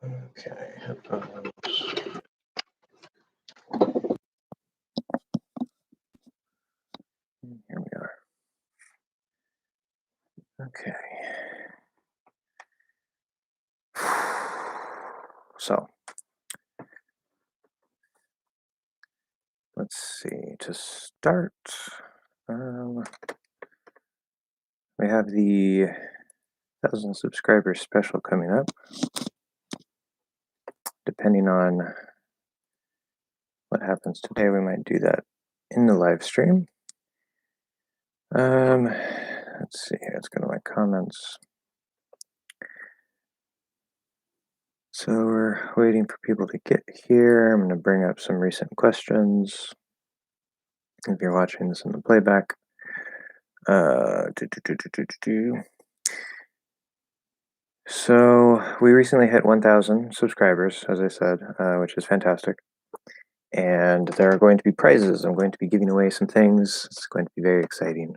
Okay, headphones. Here we are. Okay. So, let's see. To start, we have the 1,000 subscribers special coming up. Depending on what happens today, we might do that in the live stream. Let's see. Let's go to my comments. So we're waiting for people to get here. I'm going to bring up some recent questions. If you're watching this in the playback. So we recently hit 1,000 subscribers, as I said, which is fantastic. And there are going to be prizes. I'm going to be giving away some things. It's going to be very exciting.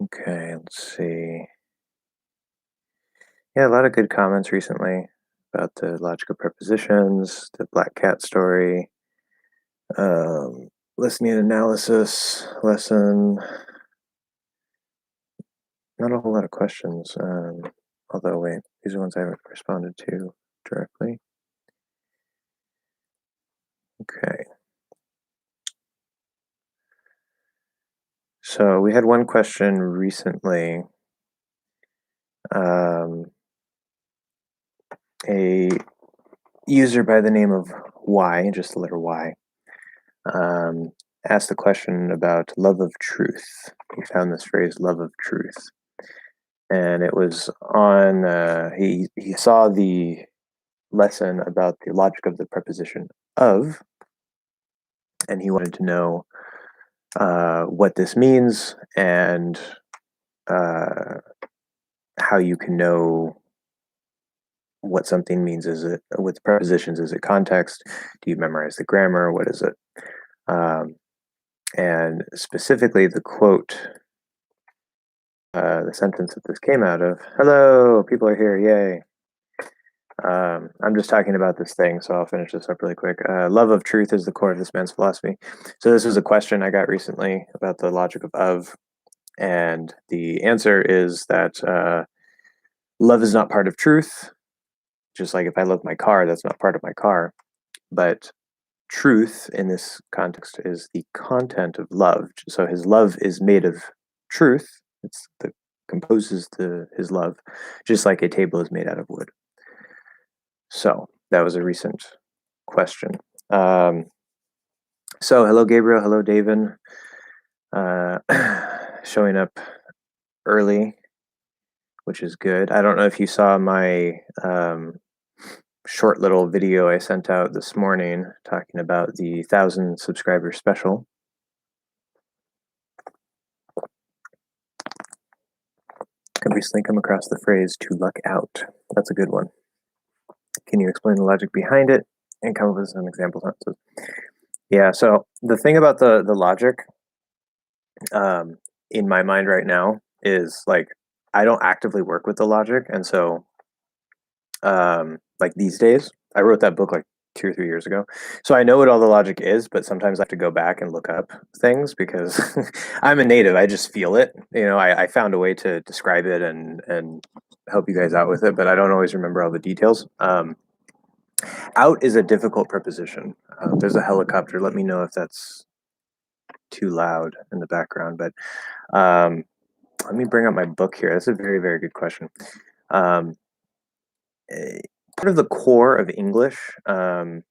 Okay, let's see. Yeah, a lot of good comments recently about the logic of prepositions, the black cat story, listening analysis lesson. Not a whole lot of questions, although wait, these are ones I haven't responded to directly. Okay. So we had one question recently. A user by the name of Y, just the letter Y, asked the question about love of truth. He found this phrase, love of truth. And it was on, he saw the lesson about the logic of the preposition of, and he wanted to know what this means and how you can know what something means. Is it with prepositions? Is it context? Do you memorize the grammar? What is it? And specifically, the quote, the sentence that this came out of. Hello, people are here! Yay! I'm just talking about this thing, so I'll finish this up really quick. Love of truth is the core of this man's philosophy. So this was a question I got recently about the logic of, and the answer is that love is not part of truth. Just like if I love my car, that's not part of my car. But truth in this context is the content of love. So his love is made of truth. It's the composes his love, just like a table is made out of wood. So that was a recent question. So hello, Gabriel. Hello, David. Showing up early, which is good. I don't know if you saw my short little video I sent out this morning talking about the 1,000 subscriber special. I recently come across the phrase "to luck out." That's a good one. Can you explain the logic behind it and come up with some examples? Yeah, so the thing about the logic in my mind right now is like I don't actively work with the logic, and so like these days, I wrote that book like 2 or 3 years ago, so I know what all the logic is, but sometimes I have to go back and look up things because I'm a native. I just feel it. I found a way to describe it and help you guys out with it, but I don't always remember all the details. Out is a difficult preposition. There's a helicopter. Let me know if that's too loud in the background, but let me bring up my book here. That's a very, very good question. Part of the core of English, the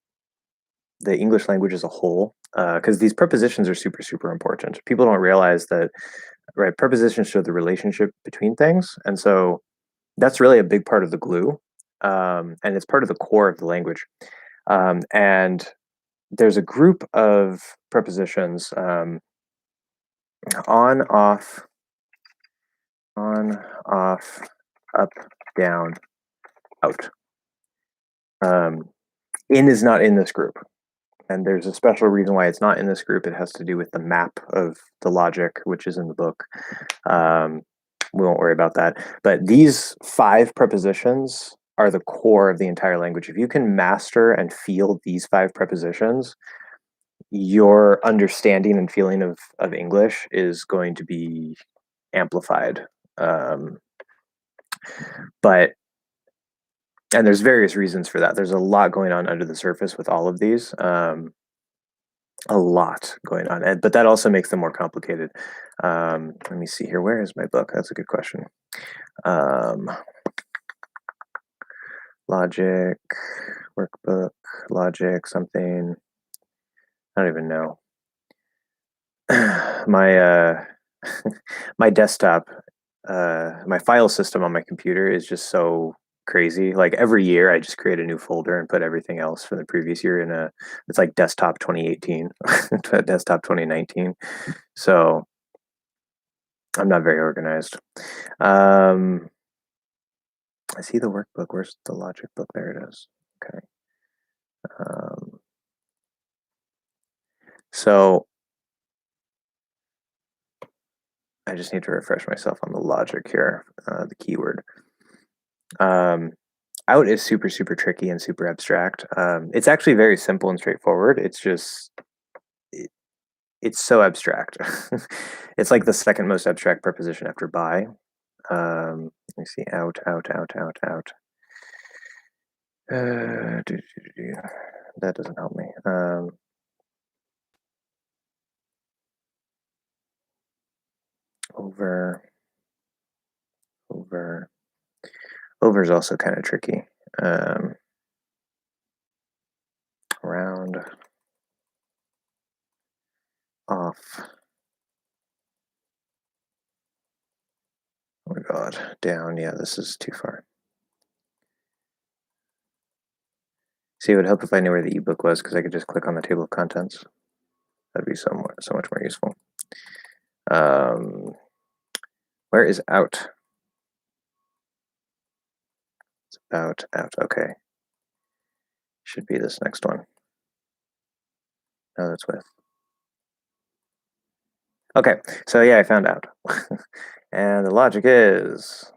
English language as a whole, because these prepositions are super, super important. People don't realize that, right? Prepositions show the relationship between things, and so that's really a big part of the glue, and it's part of the core of the language. And there's a group of prepositions, on, off, up, down, out. In is not in this group. And there's a special reason why it's not in this group. It has to do with the map of the logic, which is in the book. we won't worry about that. But these 5 prepositions are the core of the entire language. If you can master and feel these 5 prepositions, your understanding and feeling of English is going to be amplified. But and there's various reasons for that. There's a lot going on under the surface with all of these. A lot going on, but that also makes them more complicated. Let me see here. Where is my book? That's a good question. Logic, workbook, logic, something. I don't even know. My my desktop, my file system on my computer is just so crazy. Like every year, I just create a new folder and put everything else from the previous year in a. It's like desktop 2018, desktop 2019. So I'm not very organized. I see the workbook. Where's the logic book? There it is. Okay. So I just need to refresh myself on the logic here, the keyword. Out is super, super tricky and super abstract. It's actually very simple and straightforward. It's just, it's so abstract. It's like the second most abstract preposition after by. Let me see, out, out, out, out, out. That doesn't help me. Over, over. Over is also kind of tricky. Around, off. Oh my god, down. Yeah, this is too far. See, it would help if I knew where the ebook was because I could just click on the table of contents. That'd be so much more useful. Where is out? It's about out. Okay. Should be this next one. No, that's with. Okay, so yeah, I found out. And the logic is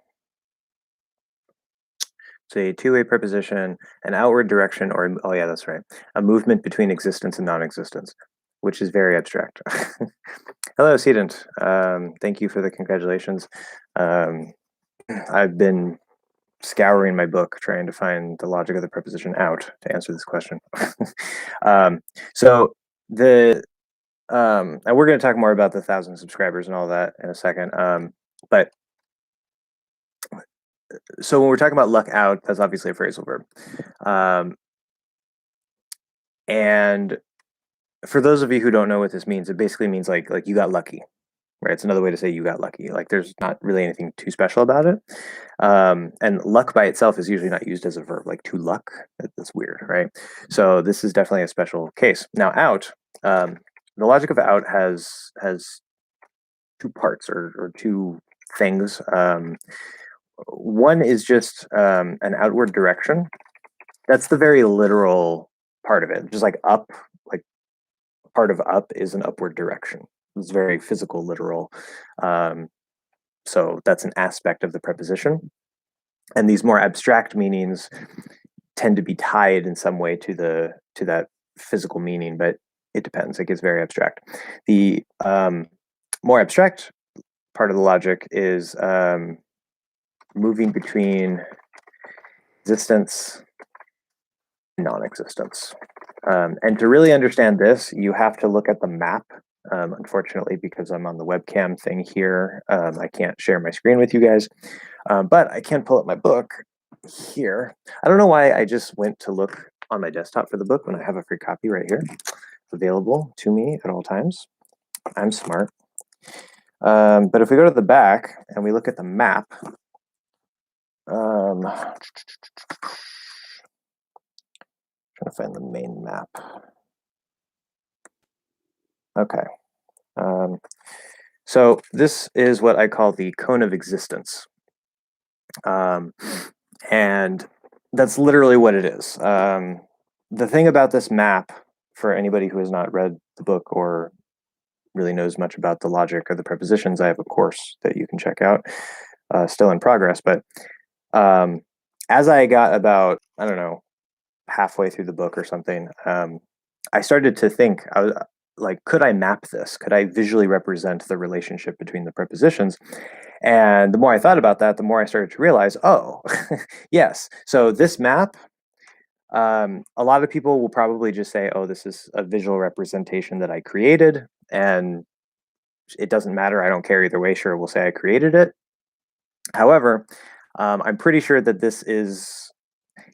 it's a two-way preposition, an outward direction, or, oh yeah, that's right, a movement between existence and non-existence, which is very abstract. Hello, Sedent. Thank you for the congratulations. I've been scouring my book trying to find the logic of the preposition out to answer this question. So the and we're going to talk more about the 1,000 subscribers and all that in a second. But so when we're talking about luck out, that's obviously a phrasal verb. And for those of you who don't know what this means, it basically means like you got lucky, right? It's another way to say you got lucky. Like there's not really anything too special about it. And luck by itself is usually not used as a verb, like to luck. That's weird, right? So this is definitely a special case. Now out, the logic of out has two parts or two things. One is just an outward direction. That's the very literal part of it. Just like up, like part of up is an upward direction. It's very physical, literal. So that's an aspect of the preposition. And these more abstract meanings tend to be tied in some way to that physical meaning, but it depends. It gets very abstract. The more abstract part of the logic is moving between existence and non-existence. And to really understand this, you have to look at the map. Unfortunately, because I'm on the webcam thing here, I can't share my screen with you guys, but I can pull up my book here. I don't know why I just went to look on my desktop for the book when I have a free copy right here available to me at all times. I'm smart. But if we go to the back and we look at the map, trying to find the main map. Okay. So this is what I call the cone of existence. And that's literally what it is. The thing about this map, for anybody who has not read the book or really knows much about the logic or the prepositions, I have a course that you can check out. still in progress. But as I got about, I don't know, halfway through the book or something, I started to think, I was like, could I map this? Could I visually represent the relationship between the prepositions? And the more I thought about that, the more I started to realize, oh, yes. So this map, a lot of people will probably just say, oh, this is a visual representation that I created, and it doesn't matter. I don't care either way. Sure, we'll say I created it. However, I'm pretty sure that this is,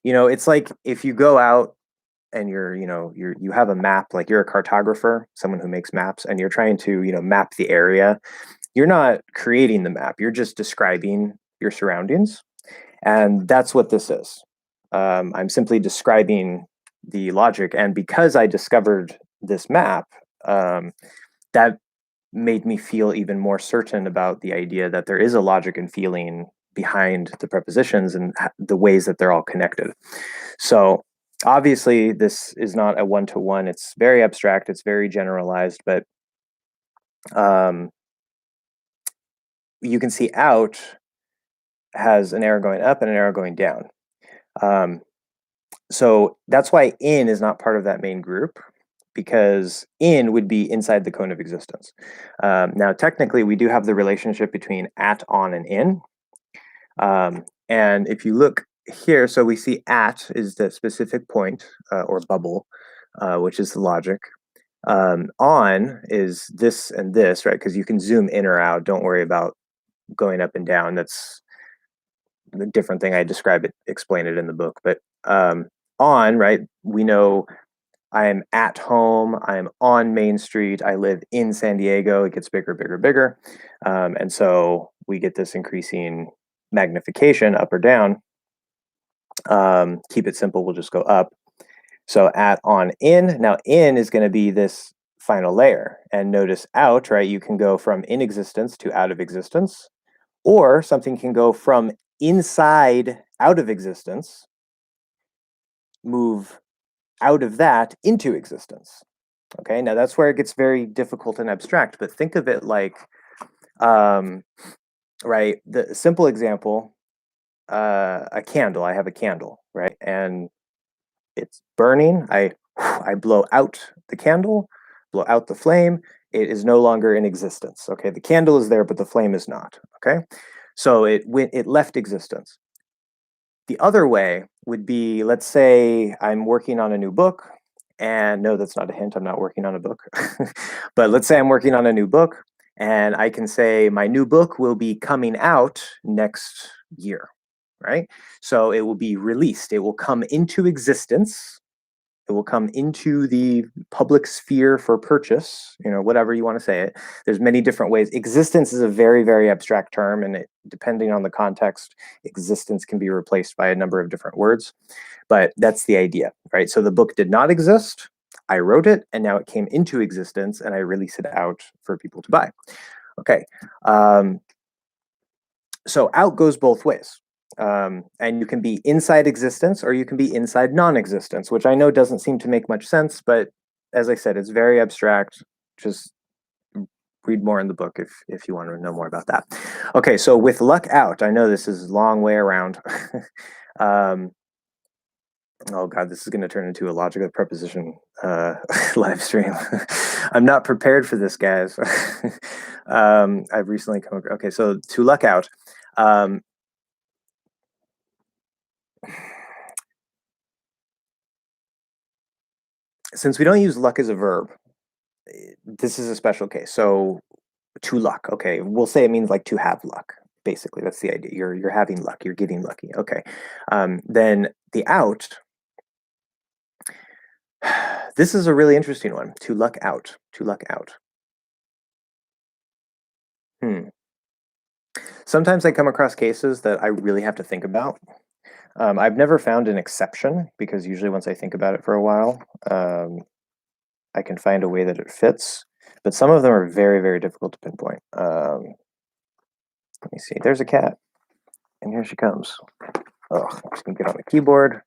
it's like if you go out and you have a map, like you're a cartographer, someone who makes maps, and you're trying to, map the area. You're not creating the map. You're just describing your surroundings. And that's what this is. I'm simply describing the logic. And because I discovered this map, that made me feel even more certain about the idea that there is a logic and feeling behind the prepositions and the ways that they're all connected. So obviously, this is not a one-to-one. It's very abstract. It's very generalized, but you can see out has an arrow going up and an arrow going down. So that's why in is not part of that main group, because in would be inside the cone of existence. Now, technically, we do have the relationship between at, on, and in. And if you look here, so we see at is the specific point or bubble, which is the logic. On is this and this, right? Because you can zoom in or out. Don't worry about going up and down. That's a different thing. I explain it in the book. But on, right, we know I am at home. I am on Main Street. I live in San Diego. It gets bigger, bigger, bigger. And so we get this increasing magnification up or down. Keep it simple. We'll just go up. So at, on, in. Now in is going to be this final layer. And notice out, right? You can go from in existence to out of existence, or something can go from inside out of existence, move out of that into existence. Okay, now that's where it gets very difficult and abstract, but think of it like, right, the simple example, a candle. I have a candle, right? And it's burning. I blow out the candle, blow out the flame. It is no longer in existence. Okay, the candle is there, but the flame is not. Okay, so it left existence. The other way would be, let's say I'm working on a new book, and no, that's not a hint. I'm not working on a book. But let's say I'm working on a new book, and I can say my new book will be coming out next year, right? So it will be released. It will come into existence. It will come into the public sphere for purchase, whatever you want to say it. There's many different ways. Existence is a very, very abstract term, and depending on the context, existence can be replaced by a number of different words. But that's the idea, right? So the book did not exist. I wrote it, and now it came into existence, and I release it out for people to buy. Okay. So out goes both ways. And you can be inside existence or you can be inside non-existence, which I know doesn't seem to make much sense, but as I said, it's very abstract. Just read more in the book if you want to know more about that. Okay, so with luck out, I know this is a long way around. Oh God, this is going to turn into a logic of preposition live stream. I'm not prepared for this, guys. I've recently come across, okay, so to luck out. Since we don't use luck as a verb, this is a special case. So to luck, okay, we'll say it means like to have luck. Basically, that's the idea. You're having luck. You're getting lucky. Okay, then the out. This is a really interesting one. To luck out. To luck out. Sometimes I come across cases that I really have to think about. I've never found an exception because usually once I think about it for a while, I can find a way that it fits. But some of them are very, very difficult to pinpoint. Let me see. There's a cat, and here she comes. Oh, I'm just gonna get on the keyboard.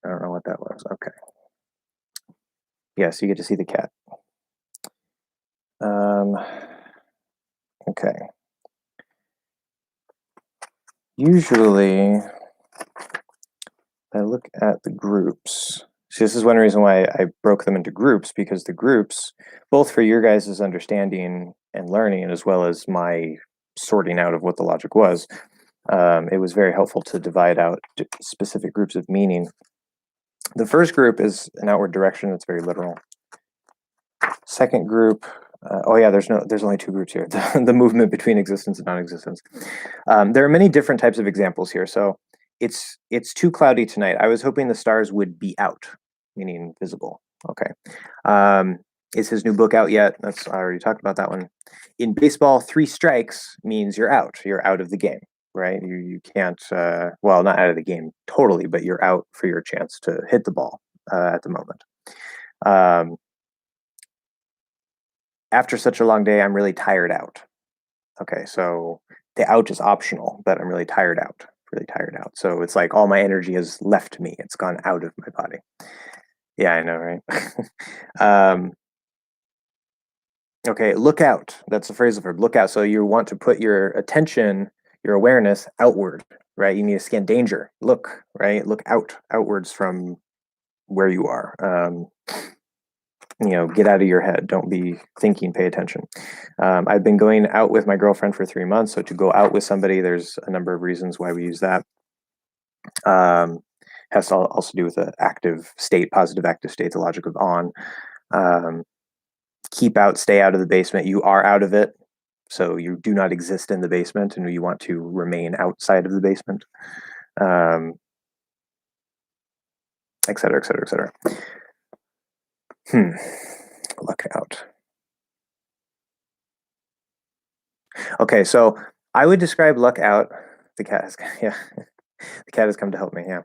I don't know what that was. Okay. Yes, you get to see the cat. Okay. usually I look at the groups. So this is one reason why I broke them into groups, because the groups, both for your guys' understanding and learning, as well as my sorting out of what the logic was, it was very helpful to divide out specific groups of meaning. The first group is an outward direction. It's very literal. Second group, oh yeah, there's only two groups here. The movement between existence and non-existence. There are many different types of examples here. So it's too cloudy tonight. I was hoping the stars would be out, meaning visible. Okay. Is his new book out yet? I already talked about that one. In baseball, 3 strikes means you're out. You're out of the game, right? You can't, well, not out of the game totally, but you're out for your chance to hit the ball at the moment. After such a long day, I'm really tired out. Okay, so the out is optional, but I'm really tired out. So it's like all my energy has left me. It's gone out of my body. Yeah, I know, right? Okay, look out. That's the phrasal verb, look out. So you want to put your attention, your awareness outward, right? You need to scan danger. Look, right? Look outwards from where you are. Get out of your head. Don't be thinking, pay attention. I've been going out with my girlfriend for 3 months. So to go out with somebody, there's a number of reasons why we use that. Has to also do with the active state, positive active state, the logic of on. Keep out, stay out of the basement. You are out of it. So you do not exist in the basement and you want to remain outside of the basement. Et cetera, et cetera, et cetera. Look out. Okay, so I would describe luck out. The cat has come to help me. Yeah.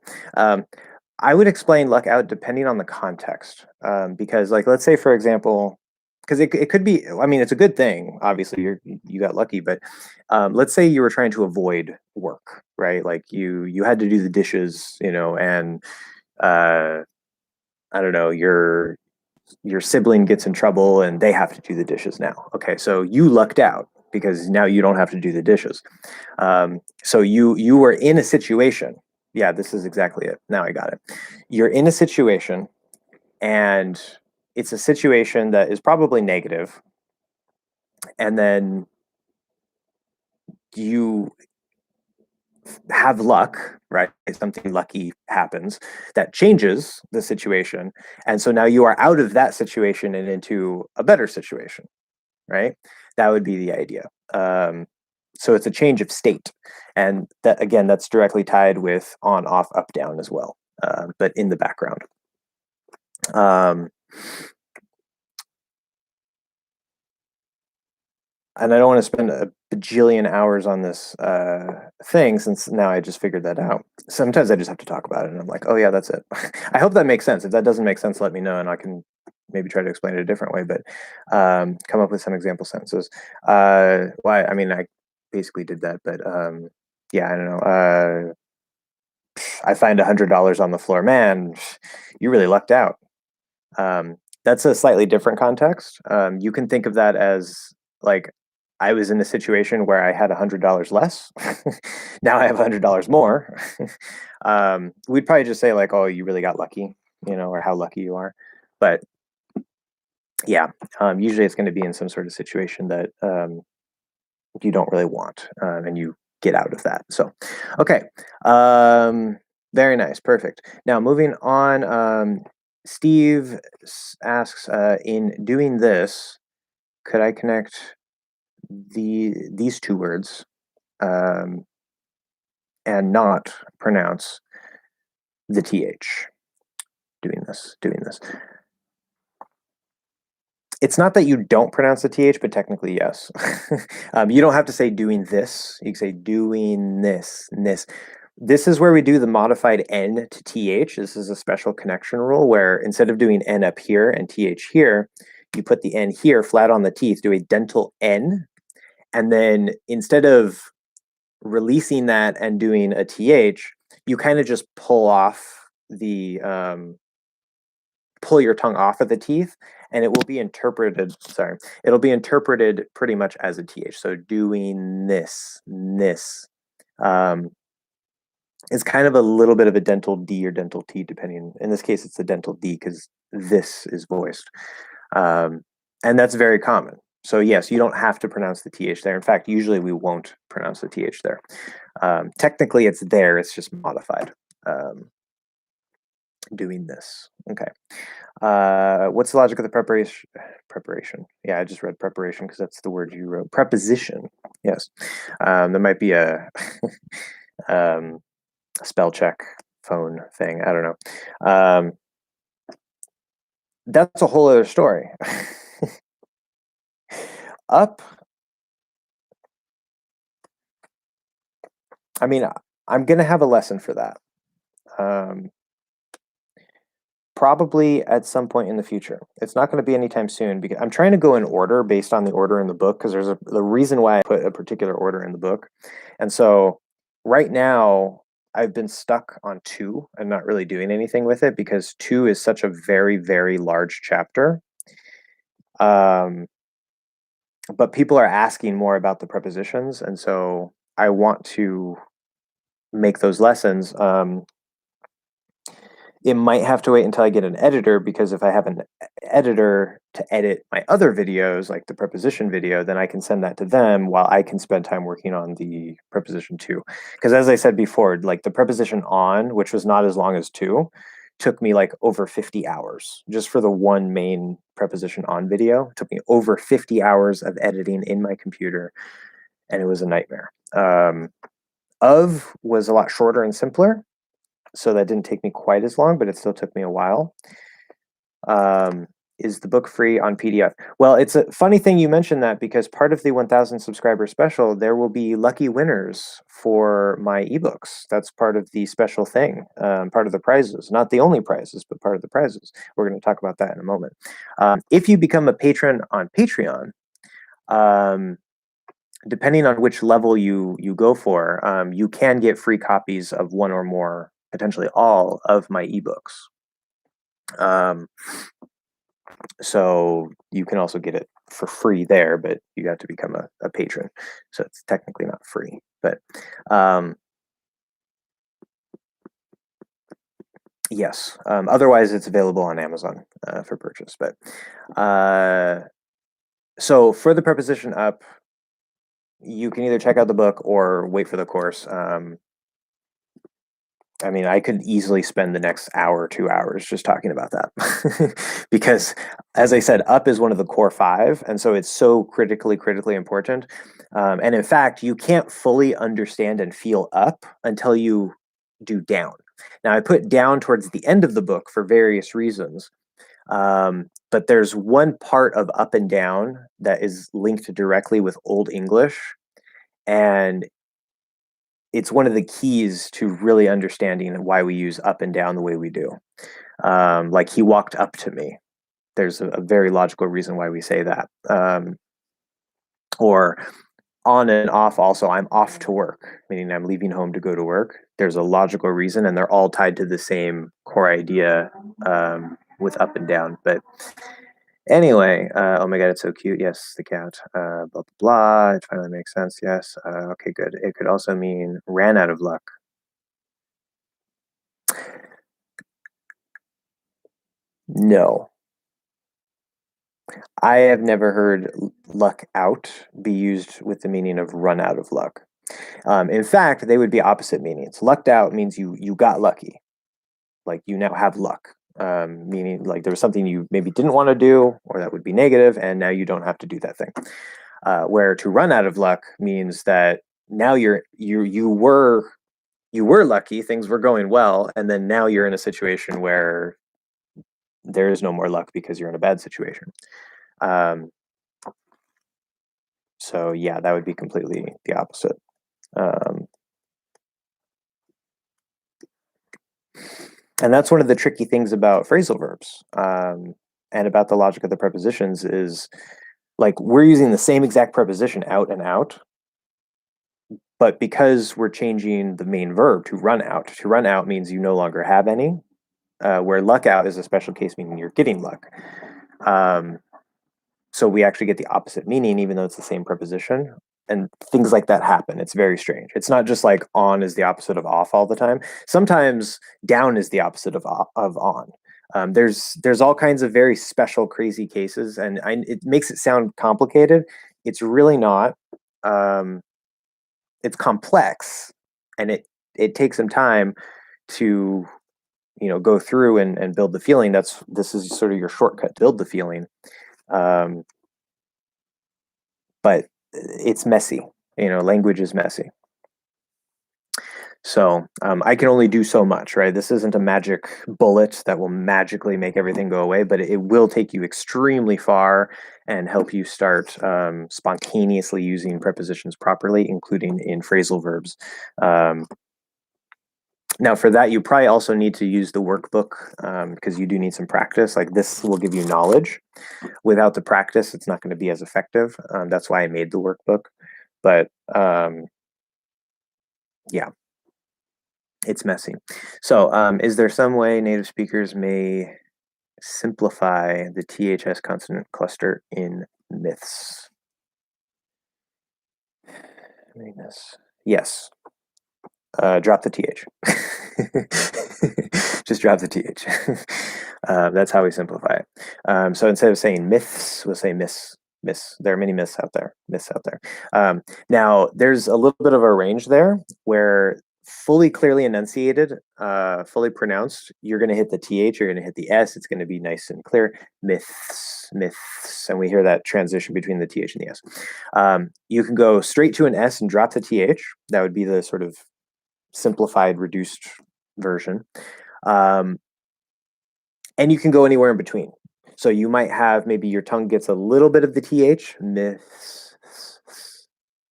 I would explain luck out depending on the context, because, like, let's say, for example, because it could be. I mean, it's a good thing. Obviously, you got lucky, but let's say you were trying to avoid work, right? Like you had to do the dishes, and I don't know, your sibling gets in trouble and they have to do the dishes now. Okay, so you lucked out because now you don't have to do the dishes. So you were in a situation. Yeah, this is exactly it. Now I got it. You're in a situation, and it's a situation that is probably negative, and then you have luck, right? Something lucky happens that changes the situation. And so now you are out of that situation and into a better situation, right? That would be the idea. So it's a change of state. And that, again, that's directly tied with on, off, up, down as well, but in the background. And I don't want to spend a bajillion hours on this thing, since now I just figured that out. Sometimes I just have to talk about it and I'm like, oh yeah, that's it. I hope that makes sense. If that doesn't make sense, let me know and I can maybe try to explain it a different way, but come up with some example sentences. Why? I mean, I basically did that, but yeah, I don't know. I find $100 on the floor. Man, you really lucked out. That's a slightly different context. You can think of that as, like, I was in a situation where I had $100 less. Now I have $100 more. We'd probably just say, like, oh, you really got lucky, or how lucky you are. But yeah, usually it's going to be in some sort of situation that you don't really want, and you get out of that. So, okay. Very nice. Perfect. Now, moving on, Steve asks, in doing this, could I connect these two words and not pronounce the th? Doing this. It's not that you don't pronounce the th, but technically yes. You don't have to say doing this. You can say doing this. This is where we do the modified n to th. This is a special connection rule where instead of doing n up here and th here, you put the n here flat on the teeth, do a dental n, and then instead of releasing that and doing a th, you kind of just pull your tongue off of the teeth, and it will be interpreted, it'll be interpreted pretty much as a th. So doing this. It's kind of a little bit of a dental D or dental T, depending. In this case, it's a dental D because this is voiced. Um, and that's very common. So yes, you don't have to pronounce the th there. In fact, usually we won't pronounce the th there. Technically, it's there. It's just modified. Doing this. Okay. What's the logic of the preparation? Preparation. Yeah, I just read preparation because that's the word you wrote. Preposition. Yes. There might be a um, spell check phone thing. I don't know. That's a whole other story. Up. I mean, I'm gonna have a lesson for that. Um, Probably at some point in the future. It's not going to be anytime soon because I'm trying to go in order based on the order in the book because there's the reason why I put a particular order in the book. And so right now I've been stuck on 2 and not really doing anything with it because 2 is such a very, very large chapter. Um, but people are asking more about the prepositions, and so I want to make those lessons. It might have to wait until I get an editor because if I have an editor to edit my other videos, like the preposition video, then I can send that to them while I can spend time working on the preposition 2. Because as I said before, like the preposition on, which was not as long as 2, took me like over 50 hours just for the one main preposition on video. It took me over 50 hours of editing in my computer, and it was a nightmare. Of was a lot shorter and simpler, so that didn't take me quite as long, but it still took me a while. Is the book free on PDF? Well, it's a funny thing you mentioned that because part of the 1000 subscriber special, there will be lucky winners for my ebooks. That's part of the special thing, part of the prizes. Not the only prizes, but part of the prizes. We're going to talk about that in a moment. If you become a patron on Patreon, depending on which level you go for, you can get free copies of one or more, potentially all, of my ebooks. So you can also get it for free there, but you have to become a patron. So it's technically not free, but yes. Otherwise, it's available on Amazon for purchase. But so for the preposition up, you can either check out the book or wait for the course. I mean, I could easily spend the next hour, 2 hours just talking about that because, as I said, up is one of the core 5, and so it's so critically important. And in fact, you can't fully understand and feel up until you do down. Now, I put down towards the end of the book for various reasons, but there's one part of up and down that is linked directly with Old English, and it's one of the keys to really understanding why we use up and down the way we do. Like he walked up to me. There's a very logical reason why we say that. Or on and off also, I'm off to work, meaning I'm leaving home to go to work. There's a logical reason, and they're all tied to the same core idea with up and down. But anyway, oh my god, it's so cute. Yes, the cat. Blah blah blah. It finally makes sense. Yes. Okay, good. It could also mean ran out of luck. No, I have never heard luck out be used with the meaning of run out of luck. In fact, they would be opposite meanings. Lucked out means you got lucky, like you now have luck, meaning like there was something you maybe didn't want to do, or that would be negative, and now you don't have to do that thing. Where to run out of luck means that now you were lucky, things were going well, and then now you're in a situation where there is no more luck because you're in a bad situation. Um, so yeah, that would be completely the opposite. Um, and that's one of the tricky things about phrasal verbs and about the logic of the prepositions is like we're using the same exact preposition out and out, but because we're changing the main verb to run out means you no longer have any, where luck out is a special case meaning you're getting luck. So we actually get the opposite meaning, even though it's the same preposition. and things like that happen. It's very strange. It's not just like on is the opposite of off all the time. Sometimes down is the opposite of on. There's all kinds of very special, crazy cases, and it makes it sound complicated. It's really not. Um, it's complex, and it takes some time to go through and build the feeling. This is sort of your shortcut to build the feeling. Um, but it's messy. Language is messy. So I can only do so much, right? This isn't a magic bullet that will magically make everything go away, but it will take you extremely far and help you start spontaneously using prepositions properly, including in phrasal verbs. Now, for that, you probably also need to use the workbook because you do need some practice. Like this will give you knowledge. Without the practice, it's not going to be as effective. That's why I made the workbook. But yeah, it's messy. So is there some way native speakers may simplify the THS consonant cluster in myths? Yes. Drop the TH. Just drop the TH. That's how we simplify it. So instead of saying myths, we'll say miss. There are many myths out there. Now, there's a little bit of a range there where fully clearly enunciated, fully pronounced, you're going to hit the TH, you're going to hit the S. It's going to be nice and clear. Myths. And we hear that transition between the TH and the S. You can go straight to an S and drop the TH. That would be the sort of simplified, reduced version. And you can go anywhere in between. So you might have maybe your tongue gets a little bit of the TH, myths,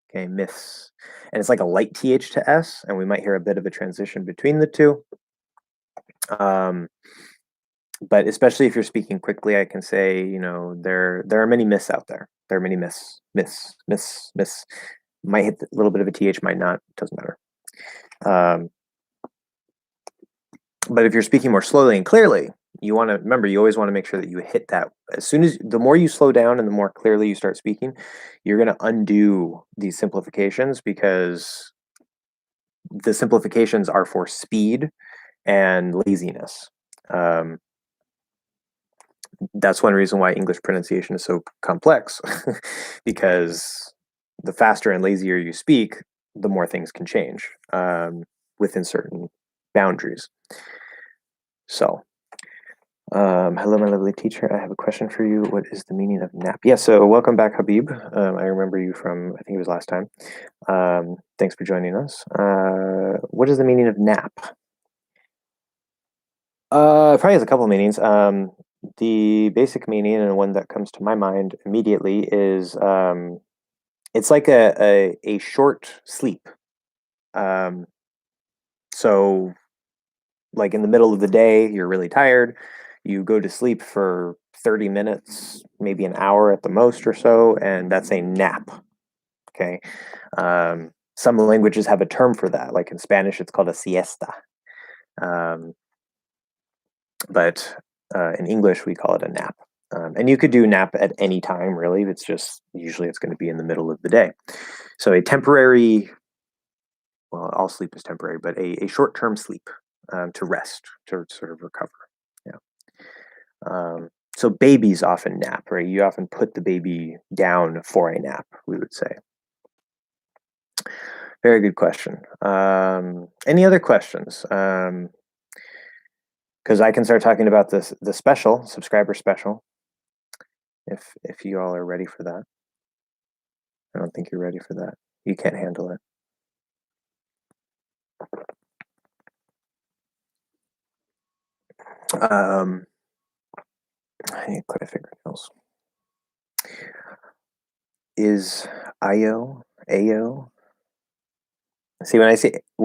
okay, myths. And it's like a light TH to S, and we might hear a bit of a transition between the two. But especially if you're speaking quickly, I can say, there are many myths out there. There are many myths. Might hit a little bit of a TH, might not, doesn't matter. But if you're speaking more slowly and clearly, you want to remember, you always want to make sure that you hit that. As soon as the more you slow down and the more clearly you start speaking, you're going to undo these simplifications because the simplifications are for speed and laziness. That's one reason why English pronunciation is so complex, because the faster and lazier you speak, the more things can change within certain boundaries. So, hello, my lovely teacher. I have a question for you. What is the meaning of nap? Yeah, so welcome back, Habib. I remember you from, I think it was last time. Thanks for joining us. What is the meaning of nap? It probably has a couple meanings. The basic meaning, and one that comes to my mind immediately, is it's like a short sleep. So like in the middle of the day, you're really tired, you go to sleep for 30 minutes, maybe an hour at the most or so, and that's a nap. Okay. Some languages have a term for that. Like in Spanish, it's called a siesta. But in English, we call it a nap. And you could do nap at any time, really. It's just usually it's going to be in the middle of the day. So a temporary, well, all sleep is temporary, but a short-term sleep to rest, to sort of recover. Yeah. So babies often nap, right? You often put the baby down for a nap, we would say. Very good question. Any other questions? Because I can start talking about the special, subscriber special, if you all are ready for that. I don't think you're ready for that. You can't handle it. I need to clear fingernails. Is AO? See, when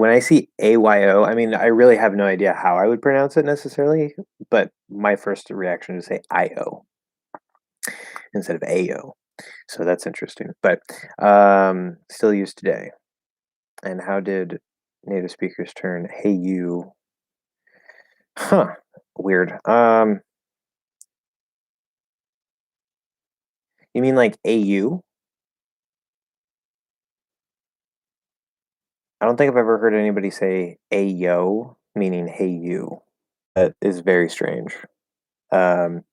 I see AYO, I mean, I really have no idea how I would pronounce it necessarily, but my first reaction is to say IO instead of AO. So that's interesting, but still used today. And how did native speakers turn "Hey you"? Huh, weird. You mean like AU? I don't think I've ever heard anybody say "ayo," meaning "hey you." That is very strange. Um,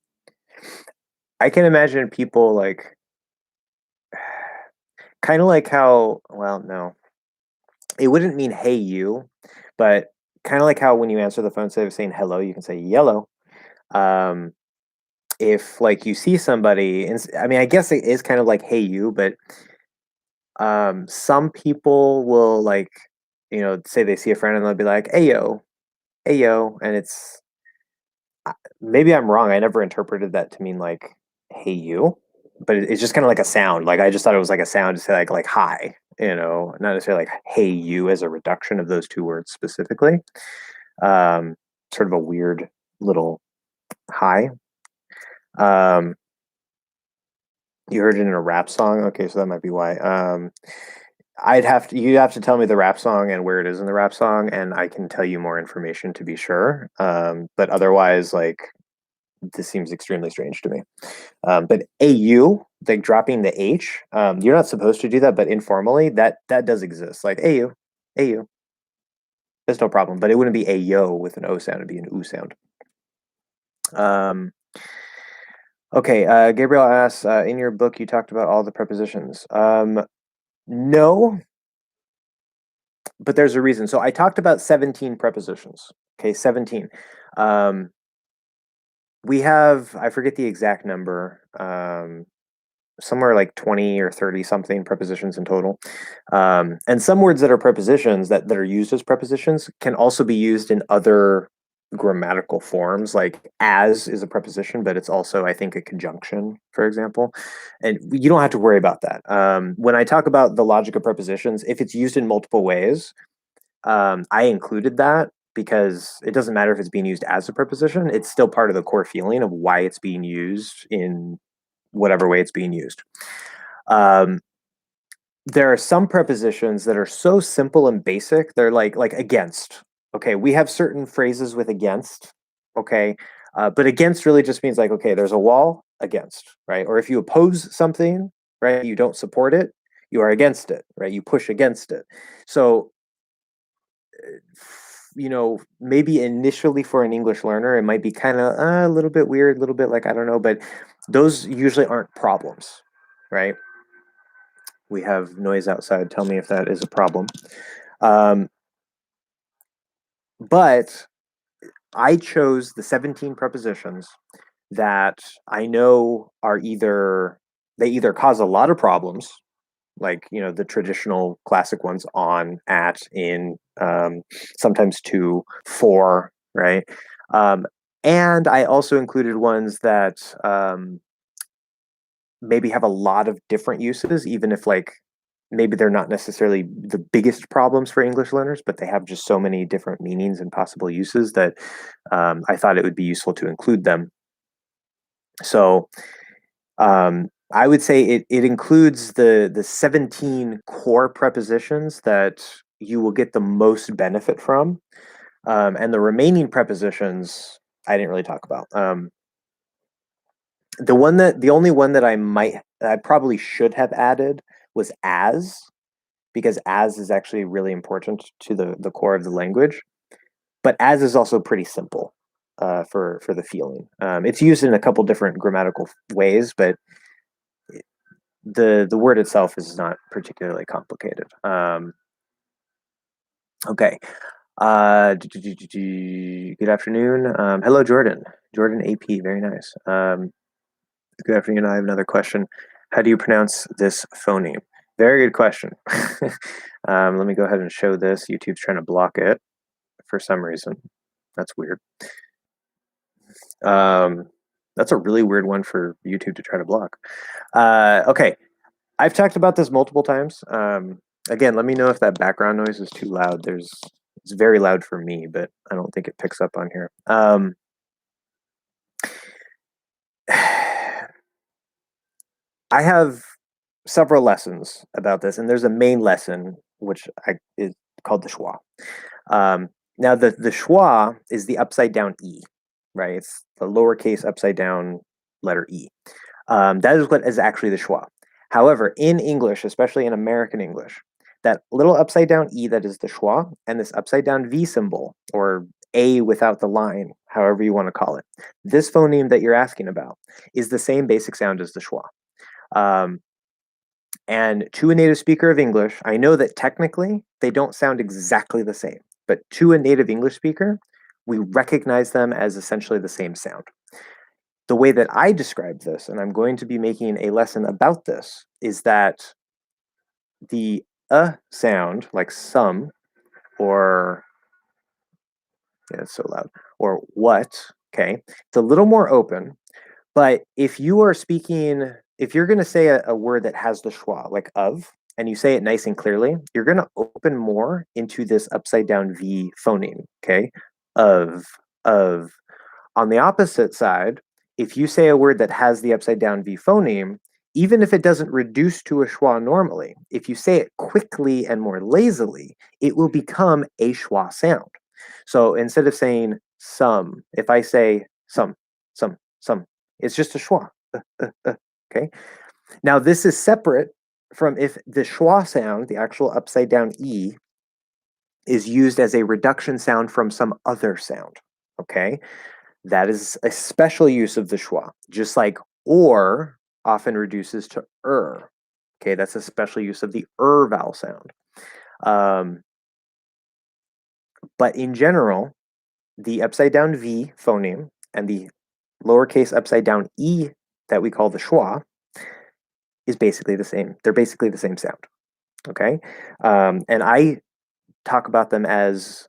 I can imagine people like kind of like how, well, no, it wouldn't mean "hey you," but kind of like how when you answer the phone instead of saying hello, you can say yellow. Um, if like you see somebody, and I mean, I guess it is kind of like "hey you," but some people will like, say they see a friend and they'll be like, "Ayo, ayo," and it's maybe I'm wrong. I never interpreted that to mean like "hey you," but it's just kind of like a sound. Like I just thought it was like a sound to say like hi, not necessarily like "hey you" as a reduction of those two words specifically. Um, Sort of a weird little hi. Um, you heard it in a rap song. Okay, so that might be why. You'd have to tell me the rap song and where it is in the rap song, and I can tell you more information to be sure. But otherwise, like this seems extremely strange to me. But AU, like dropping the H, you're not supposed to do that, but informally, that does exist. Like AU, AU, there's no problem. But it wouldn't be AYO with an O sound; it'd be an U sound. Um, okay, Gabriel asks, in your book, you talked about all the prepositions. No, but there's a reason. So I talked about 17 prepositions. Okay, 17. Um, we have, I forget the exact number, somewhere like 20 or 30 something prepositions in total. And some words that are prepositions that are used as prepositions can also be used in other grammatical forms. Like as is a preposition, but it's also, I think, a conjunction, for example. And you don't have to worry about that. When I talk about the logic of prepositions, if it's used in multiple ways, I included that because it doesn't matter if it's being used as a preposition, it's still part of the core feeling of why it's being used in whatever way it's being used. Um, there are some prepositions that are so simple and basic. They're like against. Okay, we have certain phrases with against. Okay, but against really just means like okay, there's a wall against, right? Or if you oppose something, right, you don't support it, you are against it, right? You push against it. So maybe initially for an English learner, it might be kind of a little bit weird, a little bit like I don't know, but those usually aren't problems, right? We have noise outside. Tell me if that is a problem. Um, but I chose the 17 prepositions that I know are they either cause a lot of problems, like the traditional classic ones on, at, in, sometimes to, for, right? Um, and I also included ones that maybe have a lot of different uses, even if like maybe they're not necessarily the biggest problems for English learners, but they have just so many different meanings and possible uses that I thought it would be useful to include them. So I would say it includes the 17 core prepositions that you will get the most benefit from, and the remaining prepositions I didn't really talk about. The only one that I probably should have added was as, because as is actually really important to the core of the language. But as is also pretty simple for the feeling. It's used in a couple different grammatical ways, but the word itself is not particularly complicated. Okay. Good afternoon. Hello, Jordan. Jordan AP. Very nice. Good afternoon. I have another question. How do you pronounce this phoneme? Very good question. Let me go ahead and show this. YouTube's trying to block it for some reason. That's weird. Um, that's a really weird one for YouTube to try to block. Okay, I've talked about this multiple times. Again, let me know if that background noise is too loud. It's very loud for me, but I don't think it picks up on here. I have several lessons about this, and there's a main lesson which is called the schwa. Now the schwa is the upside down e, right? It's the lowercase upside down letter e. That is what is actually the schwa. However, in English, especially in American English, That little upside down E that is the schwa, and this upside down V symbol, or A without the line, however you want to call it. This phoneme that you're asking about is the same basic sound as the schwa. And to a native speaker of English, I know that technically they don't sound exactly the same, but to a native English speaker, we recognize them as essentially the same sound. The way that I describe this, and I'm going to be making a lesson about this, is that the sound, like some, or, yeah, it's so loud, or what, okay, it's a little more open, but if you are speaking, if you're going to say a word that has the schwa, like of, and you say it nice and clearly, you're going to open more into this upside down V phoneme, okay, of. On the opposite side, if you say a word that has the upside down V phoneme, even if it doesn't reduce to a schwa normally, if you say it quickly and more lazily, it will become a schwa sound. So instead of saying some, if I say some, it's just a schwa. Okay. Now this is separate from if the schwa sound, the actual upside down E, is used as a reduction sound from some other sound. Okay. That is a special use of the schwa, just like or often reduces to Okay, that's a special use of the vowel sound. But in general, the upside down V phoneme and the lowercase upside down E that we call the schwa is basically the same. They're basically the same sound. Okay, and I talk about them as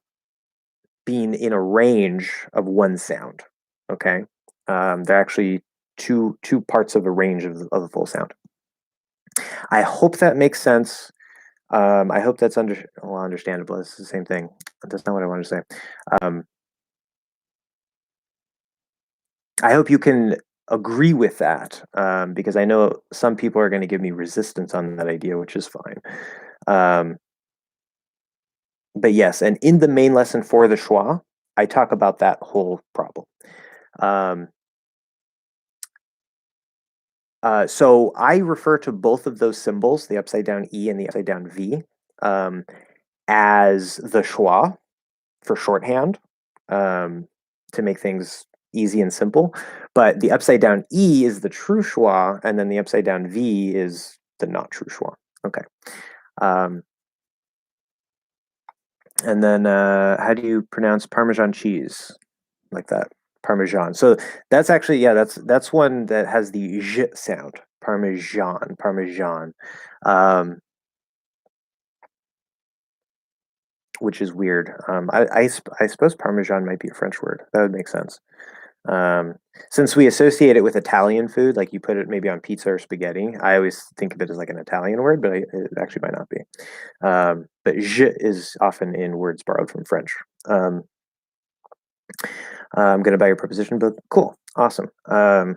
being in a range of one sound. Okay, they're actually two parts of a range of the full sound. I hope that makes sense. I hope that's understandable. It's the same thing. That's not what I wanted to say. I hope you can agree with that, because I know some people are going to give me resistance on that idea, which is fine. But yes, and in the main lesson for the schwa, I talk about that whole problem. So I refer to both of those symbols, the upside down E and the upside down V, as the schwa for shorthand, to make things easy and simple. But the upside down E is the true schwa, and then the upside down V is the not true schwa. Okay. And then how do you pronounce Parmesan cheese? Like that. Parmesan. So that's actually, yeah, that's one that has the j sound. Parmesan. Which is weird. I suppose Parmesan might be a French word. That would make sense. Since we associate it with Italian food, like you put it maybe on pizza or spaghetti, I always think of it as like an Italian word, but it actually might not be. But je is often in words borrowed from French. I'm going to buy your preposition book. Cool. Awesome. I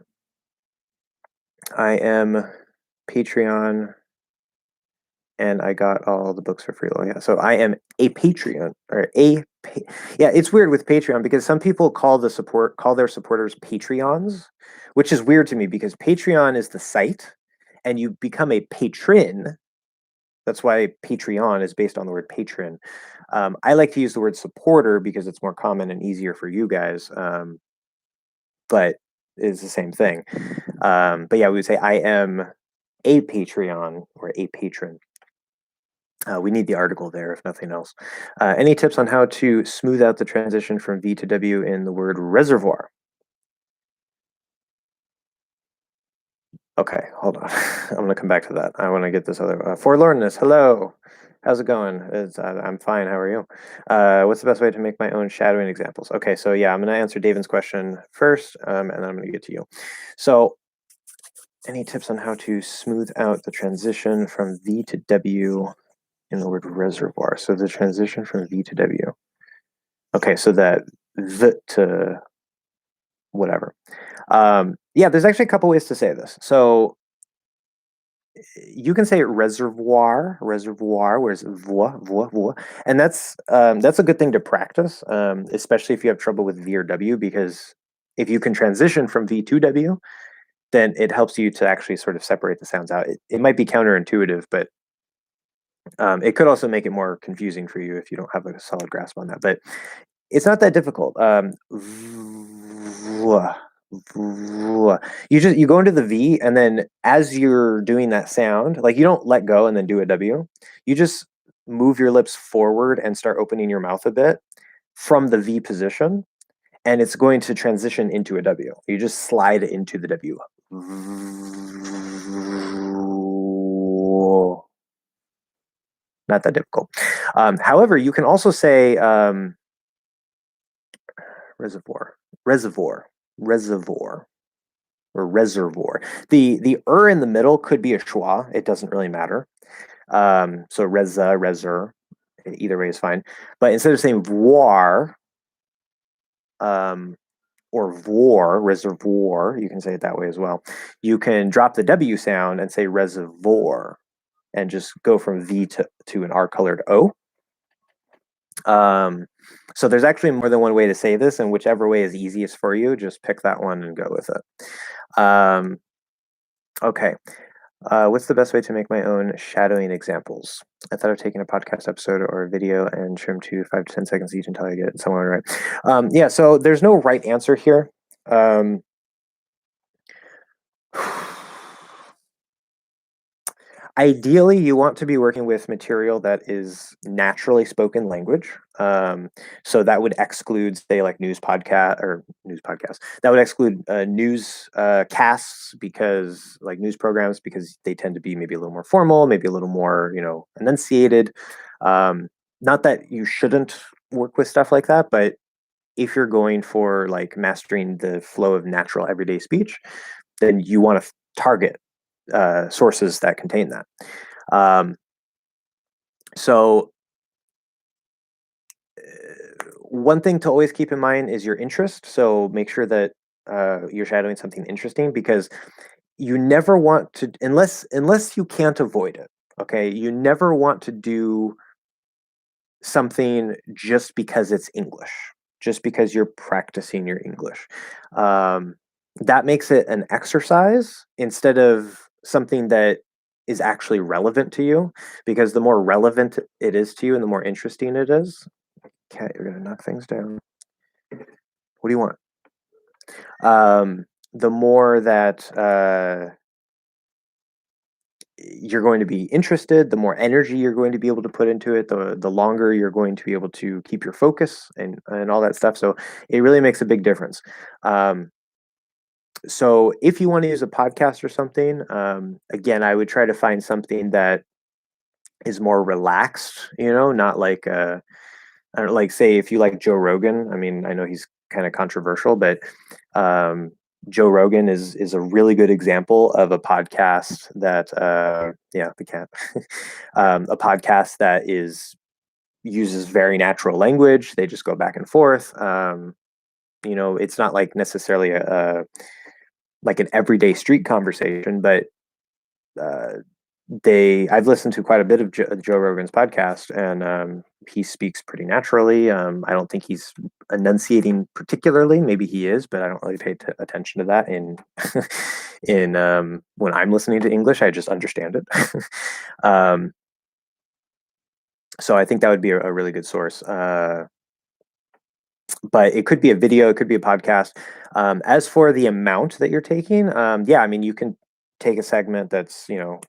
am Patreon and I got all the books for free. Yeah. So I am a Patreon or yeah, it's weird with Patreon because some people call their supporters Patreons, which is weird to me because Patreon is the site and you become a patron. That's why Patreon is based on the word patron. I like to use the word supporter because it's more common and easier for you guys. But it's the same thing. But yeah, we would say I am a Patreon or a patron. We need the article there, if nothing else. Any tips on how to smooth out the transition from V to W in the word reservoir? Okay, hold on. I'm going to come back to that. I want to get this other forlornness. Hello. How's it going? I'm fine. How are you? What's the best way to make my own shadowing examples? Okay, so yeah, I'm going to answer David's question first, and then I'm going to get to you. So any tips on how to smooth out the transition from V to W in the word reservoir? So the transition from V to W. Okay, so that the to whatever. Yeah, there's actually a couple ways to say this. So you can say reservoir, whereas voix, and that's a good thing to practice, especially if you have trouble with V or W, because if you can transition from V to W, then it helps you to actually sort of separate the sounds out. It might be counterintuitive, but It could also make it more confusing for you if you don't have a solid grasp on that, but it's not that difficult. You go into the V, and then as you're doing that sound, like you don't let go and then do a W. You just move your lips forward and start opening your mouth a bit from the V position, and it's going to transition into a W. You just slide into the W. Not that difficult. However, you can also say reservoir, reservoir, reservoir, or reservoir. The in the middle could be a schwa. It doesn't really matter. So reza, reser, either way is fine. But instead of saying voir, or vor, reservoir, you can say it that way as well. You can drop the W sound and say reservoir, and just go from V to an R colored O. So there's actually more than one way to say this, and whichever way is easiest for you, just pick that one and go with it. Okay. What's the best way to make my own shadowing examples? I thought of taking a podcast episode or a video and trim to 5 to 10 seconds each until I get someone right. Yeah, so there's no right answer here. Ideally, you want to be working with material that is naturally spoken language. So that would exclude, say, like news podcasts. That would exclude news casts, because like news programs, because they tend to be maybe a little more formal, maybe a little more, enunciated. Not that you shouldn't work with stuff like that, but if you're going for like mastering the flow of natural everyday speech, then you want to target sources that contain that. So one thing to always keep in mind is your interest. So make sure that you're shadowing something interesting, because you never want to, unless you can't avoid it. Okay, you never want to do something just because it's English, just because you're practicing your English. That makes it an exercise instead of something that is actually relevant to you, because the more relevant it is to you and the more interesting it is. Okay, we're gonna knock things down. What do you want? The more that you're going to be interested, the more energy you're going to be able to put into it, the longer you're going to be able to keep your focus and all that stuff. So it really makes a big difference. So if you want to use a podcast or something, again, I would try to find something that is more relaxed, not like I don't, like, say, if you like Joe Rogan. I mean, I know he's kind of controversial, but Joe Rogan is a really good example of a podcast that yeah, the cat. A podcast that uses very natural language. They just go back and forth. It's not like necessarily like an everyday street conversation, but uh, I've listened to quite a bit of Joe Rogan's podcast, and he speaks pretty naturally. I don't think he's enunciating particularly. Maybe he is, but I don't really pay attention to that in in when I'm listening to English. I just understand it. um, so I think that would be a really good source. But it could be a video, it could be a podcast. As for the amount that you're taking, yeah, I mean, you can take a segment that's 5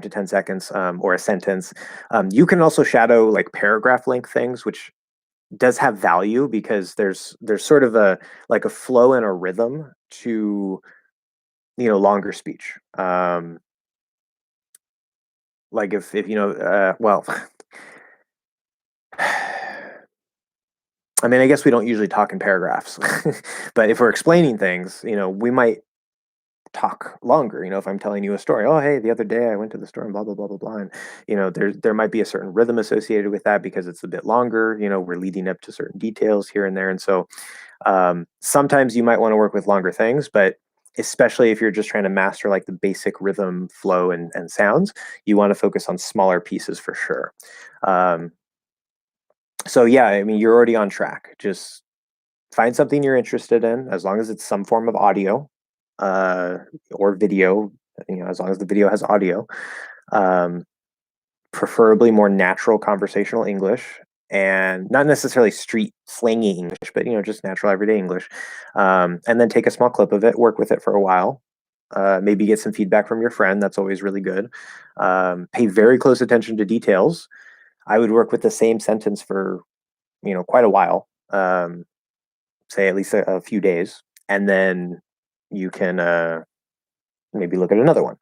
to 10 seconds, or a sentence. You can also shadow like paragraph length things, which does have value, because there's sort of a flow and a rhythm to longer speech. Like if well. I mean, I guess we don't usually talk in paragraphs, but if we're explaining things, we might talk longer. If I'm telling you a story, oh, hey, the other day I went to the store and blah blah blah blah blah, and there might be a certain rhythm associated with that, because it's a bit longer. We're leading up to certain details here and there, and so sometimes you might want to work with longer things, but especially if you're just trying to master like the basic rhythm, flow, and sounds, you want to focus on smaller pieces for sure. So yeah, I mean, you're already on track. Just find something you're interested in, as long as it's some form of audio, or video. As long as the video has audio. Um, preferably more natural conversational English, and not necessarily street slangy English, but just natural everyday English. And then take a small clip of it, work with it for a while. Maybe get some feedback from your friend. That's always really good. Pay very close attention to details. I would work with the same sentence for quite a while, say at least a few days, and then you can maybe look at another one.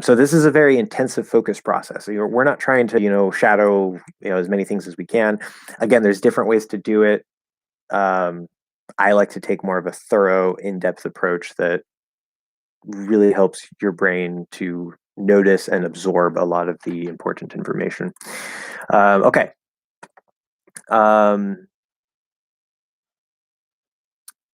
So this is a very intensive focus process. We're not trying to shadow as many things as we can. Again, there's different ways to do it. I like to take more of a thorough, in-depth approach that really helps your brain to notice and absorb a lot of the important information. Okay.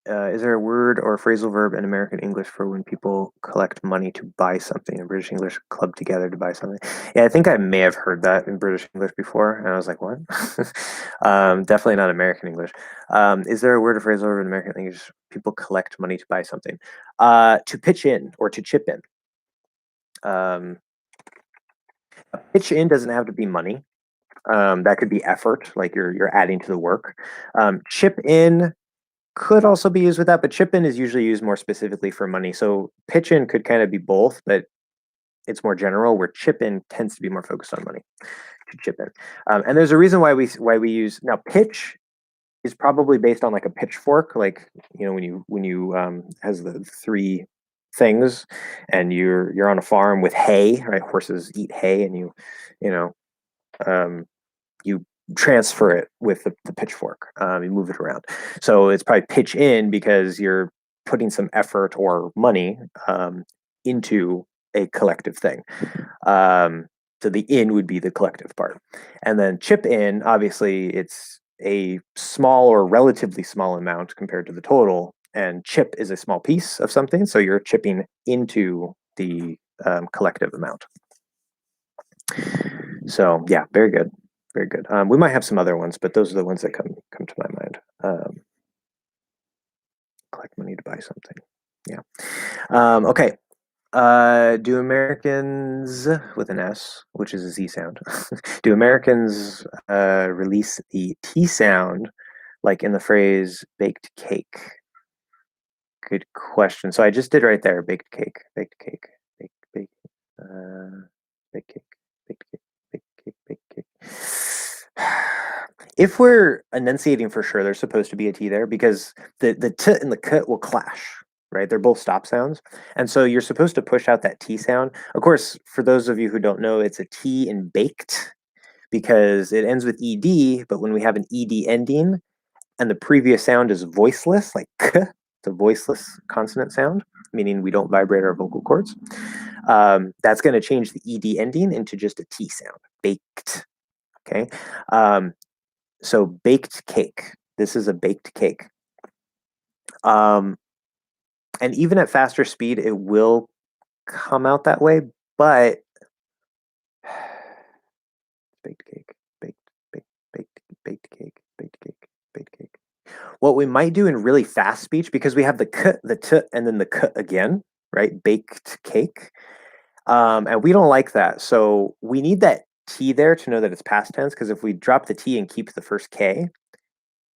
Is there a word or a phrasal verb in American English for when people collect money to buy something? In British English, club together to buy something. Yeah, I think I may have heard that in British English before, and I was like, what? Definitely not American English. Is there a word or phrasal verb in American English? People collect money to buy something. To pitch in or to chip in. Pitch in doesn't have to be money. That could be effort, like you're adding to the work. Chip in could also be used with that, but chip in is usually used more specifically for money. So pitch in could kind of be both, but it's more general, where chip in tends to be more focused on money. To chip in, and there's a reason why we use now. Pitch is probably based on like a pitchfork, like when you has the three things, and you're on a farm with hay, right? Horses eat hay, and you transfer it with the pitchfork. You move it around. So it's probably pitch in because you're putting some effort or money into a collective thing. So the in would be the collective part. And then chip in, obviously, it's a small or relatively small amount compared to the total. And chip is a small piece of something. So you're chipping into the collective amount. So yeah, very good. Very good. We might have some other ones, but those are the ones that come to my mind. Collect money to buy something. Yeah. Okay. Do Americans with an S, which is a Z sound, do Americans release the T sound like in the phrase baked cake? Good question. So I just did right there, baked cake, baked cake, baked cake, baked cake, baked cake, baked cake. If we're enunciating for sure, there's supposed to be a T there because the T and the K will clash, right? They're both stop sounds. And so you're supposed to push out that T sound. Of course, for those of you who don't know, it's a T in baked because it ends with ED, but when we have an ED ending and the previous sound is voiceless, like K, it's a voiceless consonant sound, meaning we don't vibrate our vocal cords. That's going to change the ED ending into just a T sound, baked. Okay. So baked cake. This is a baked cake. And even at faster speed, it will come out that way, but baked cake, baked cake, baked cake, baked cake. What we might do in really fast speech, because we have the k, the t, and then the k again, right? Baked cake. And we don't like that. So we need that T there to know that it's past tense, because if we drop the T and keep the first K,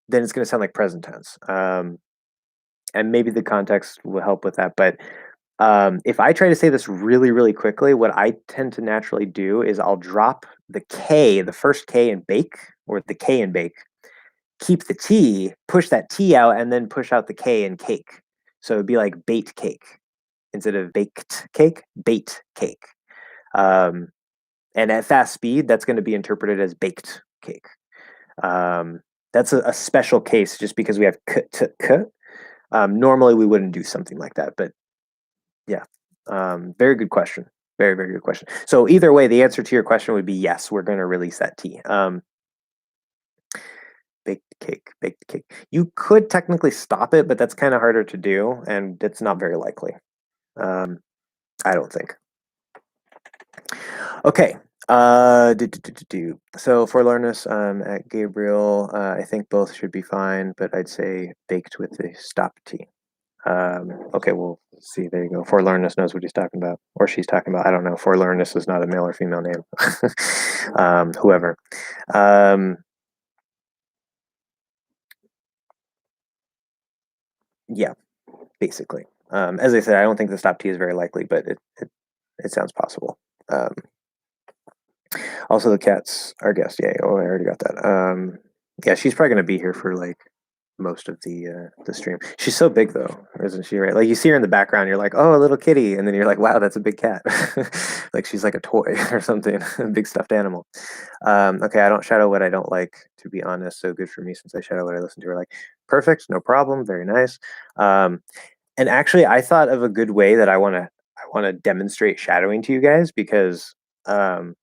then it's going to sound like present tense. And maybe the context will help with that. But if I try to say this really, really quickly, what I tend to naturally do is I'll drop the K, the first K in bake, or the K in bake, keep the T, push that T out, and then push out the K in cake. So it'd be like bait cake instead of baked cake, bait cake. And at fast speed, that's going to be interpreted as baked cake. That's a special case just because we have k, t, k. Normally, we wouldn't do something like that, but yeah, very good question. Very, very good question. So either way, the answer to your question would be yes, we're going to release that T. Baked cake, baked cake. You could technically stop it, but that's kind of harder to do, and it's not very likely. I don't think. Okay. So for learners at Gabriel, I think both should be fine, but I'd say baked with the stop T. Okay, we'll See, there you go. Forlornness knows what he's talking about, or she's talking about. I don't know. Forlornness is not a male or female name. Whoever. Um, yeah, basically. As I said, I don't think the stop T is very likely, but it sounds possible. Um, Also, the cat's our guest. Yeah, oh, I already got that. Yeah, she's probably gonna be here for like most of the stream. She's so big though, isn't she? Right? Like you see her in the background, you're like, oh, a little kitty, and then you're like, wow, that's a big cat. Like she's like a toy or something, a big stuffed animal. Okay, I don't shadow what I don't like, to be honest. So good for me since I shadow what I listen to. Her like, perfect, no problem, very nice. Um, and actually, I thought of a good way that I want to demonstrate shadowing to you guys because um,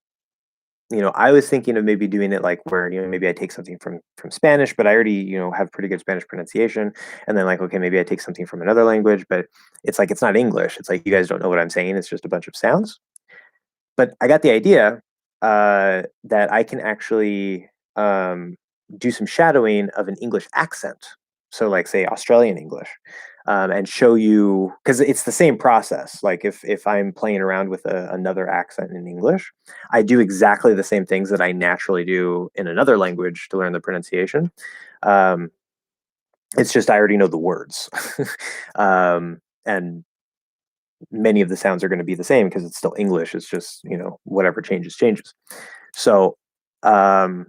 I was thinking of maybe doing it like where, maybe I take something from Spanish, but I already, have pretty good Spanish pronunciation. And then like, okay, maybe I take something from another language, but it's like it's not English. It's like you guys don't know what I'm saying. It's just a bunch of sounds. But I got the idea that I can actually do some shadowing of an English accent. So, like, say Australian English, and show you because it's the same process. Like, if I'm playing around with another accent in English, I do exactly the same things that I naturally do in another language to learn the pronunciation. Um, it's just I already know the words, and many of the sounds are going to be the same because it's still English. It's just, whatever changes, changes. So, um,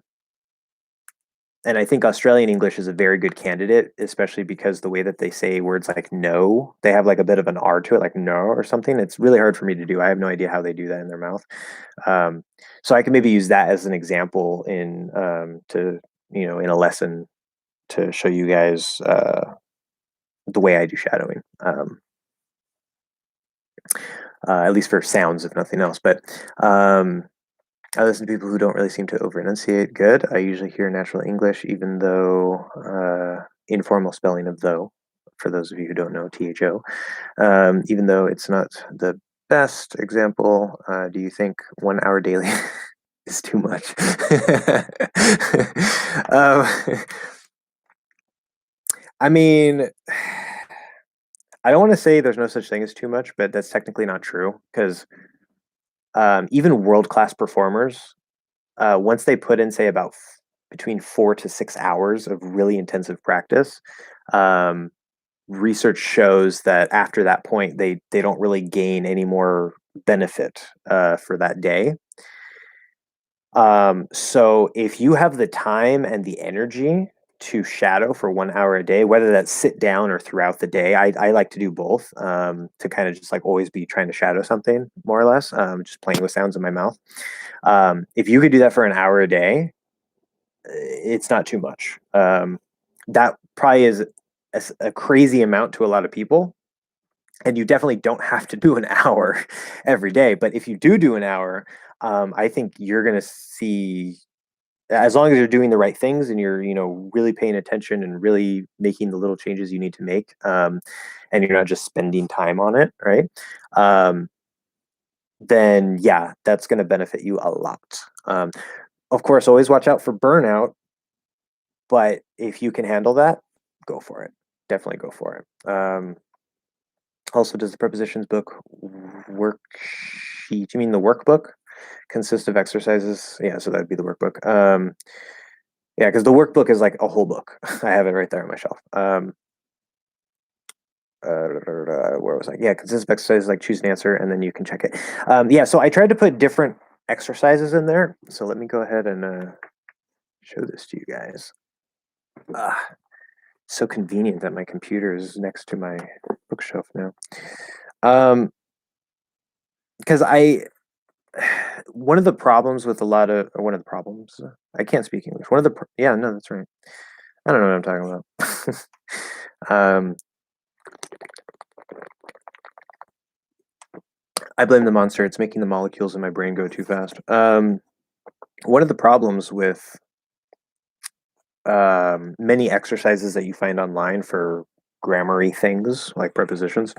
and I think Australian English is a very good candidate, especially because the way that they say words like no, they have like a bit of an R to it, like no or something. It's really hard for me to do. I have no idea how they do that in their mouth. Um, so I can maybe use that as an example in a lesson to show you guys the way I do shadowing. At least for sounds, if nothing else. But I listen to people who don't really seem to over enunciate good. I usually hear natural English, even though informal spelling of though, for those of you who don't know, THO, even though it's not the best example. Do you think 1 hour daily is too much? um, I mean, I don't want to say there's no such thing as too much, but that's technically not true because even world class performers, once they put in, say, about between 4 to 6 hours of really intensive practice, um, research shows that after that point, they don't really gain any more benefit for that day. So if you have the time and the energy to shadow for 1 hour a day, whether that's sit down or throughout the day, I like to do both to kind of just like always be trying to shadow something more or less, just playing with sounds in my mouth. If you could do that for an hour a day, it's not too much. That probably is a crazy amount to a lot of people. And you definitely don't have to do an hour every day. But if you do an hour, I think you're going to see, as long as you're doing the right things and you're, really paying attention and really making the little changes you need to make, and you're not just spending time on it, right? Um, then yeah, that's going to benefit you a lot. Of course, always watch out for burnout, but if you can handle that, go for it. Definitely go for it. Also, does the prepositions book worksheet? You mean the workbook? Consist of exercises? Yeah, so that'd be the workbook. Yeah, because the workbook is like a whole book. I have it right there on my shelf. Where was I? Yeah, consists of exercises, like choose an answer and then you can check it. Yeah, so I tried to put different exercises in there. So let me go ahead and show this to you guys. So convenient that my computer is next to my bookshelf now. Because one of the problems with a lot of, or one of the problems, I can't speak English. Yeah, no, that's right. I don't know what I'm talking about. I blame the monster. It's making the molecules in my brain go too fast. One of the problems with many exercises that you find online for grammary things like prepositions,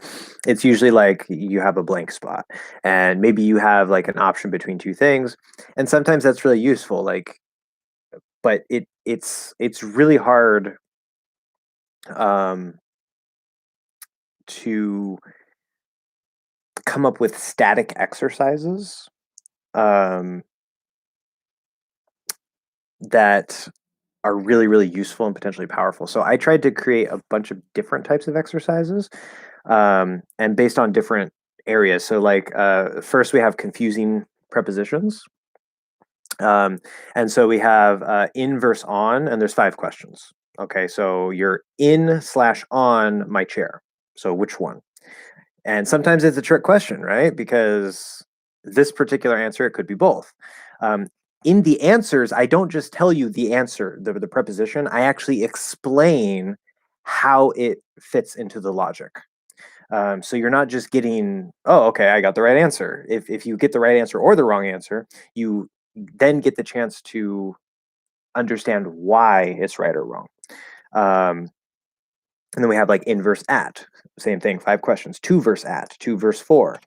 it's usually like you have a blank spot and maybe you have like an option between two things, and sometimes that's really useful. Like, but it's really hard um, to come up with static exercises that are really, really useful and potentially powerful. So I tried to create a bunch of different types of exercises, and based on different areas. So like first we have confusing prepositions. And so we have in verse on, and there's 5 questions. Okay, so you're in/on my chair. So which one? And sometimes it's a trick question, right? Because this particular answer, it could be both. In the answers, I don't just tell you the answer, the preposition, I actually explain how it fits into the logic. So you're not just getting, oh, okay, I got the right answer. If you get the right answer or the wrong answer, you then get the chance to understand why it's right or wrong. And then we have like in verse at, same thing, 5 questions. To verse at, to verse for,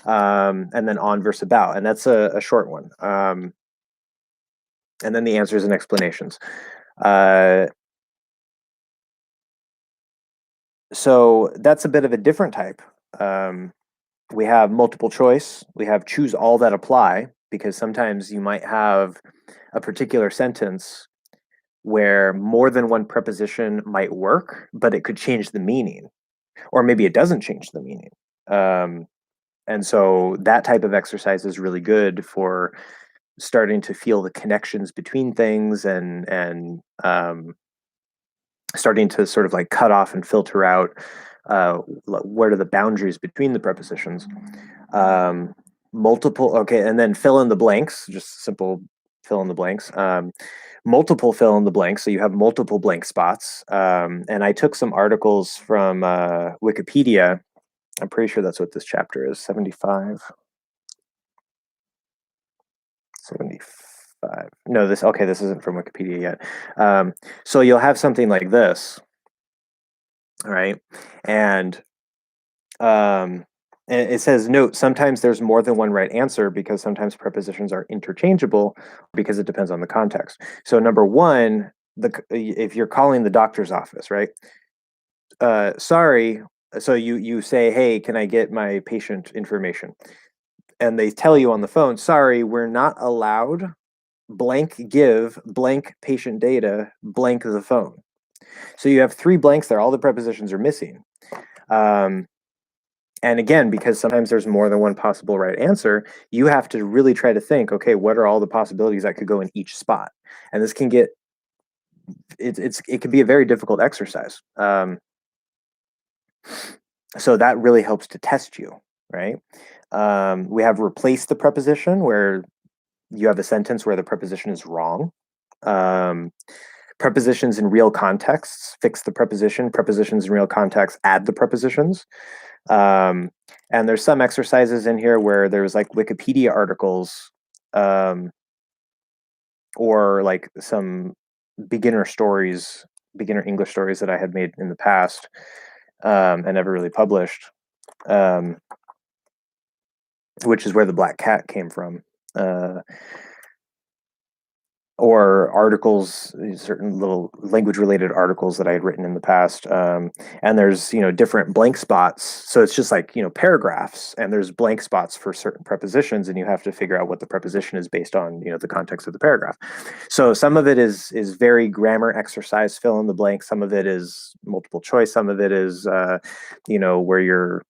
and then on verse about, and that's a short one. And then the answers and explanations. So that's a bit of a different type. We have multiple choice. We have choose all that apply, because sometimes you might have a particular sentence where more than one preposition might work, but it could change the meaning, or maybe it doesn't change the meaning. And so that type of exercise is really good for starting to feel the connections between things, and starting to sort of like cut off and filter out what are the boundaries between the prepositions. Multiple, okay, and then fill in the blanks, just simple fill in the blanks. Multiple fill in the blanks, so you have multiple blank spots. And I took some articles from Wikipedia. I'm pretty sure that's what this chapter is, 75. 75. No, this isn't from Wikipedia yet. So you'll have something like this, all right? And it says, note, sometimes there's more than one right answer because sometimes prepositions are interchangeable because it depends on the context. So number one, if you're calling the doctor's office, right? Sorry. So you say, hey, can I get my patient information? And they tell you on the phone, sorry, we're not allowed blank give blank patient data blank the phone. So you have 3 blanks there. All the prepositions are missing. And again, because sometimes there's more than one possible right answer, you have to really try to think, okay, what are all the possibilities that could go in each spot? And this can get, it can be a very difficult exercise. So that really helps to test you, right? We have replace the preposition, where you have a sentence where the preposition is wrong. Prepositions in real contexts, fix the preposition. Prepositions in real context, add the prepositions. And there's some exercises in here where there's like Wikipedia articles, or like some beginner English stories that I had made in the past, and never really published, which is where the black cat came from. Or articles, certain little language related articles that I had written in the past. And there's, different blank spots. So it's just like, paragraphs, and there's blank spots for certain prepositions, and you have to figure out what the preposition is based on, the context of the paragraph. So some of it is very grammar exercise, fill in the blank. Some of it is multiple choice. Some of it is, where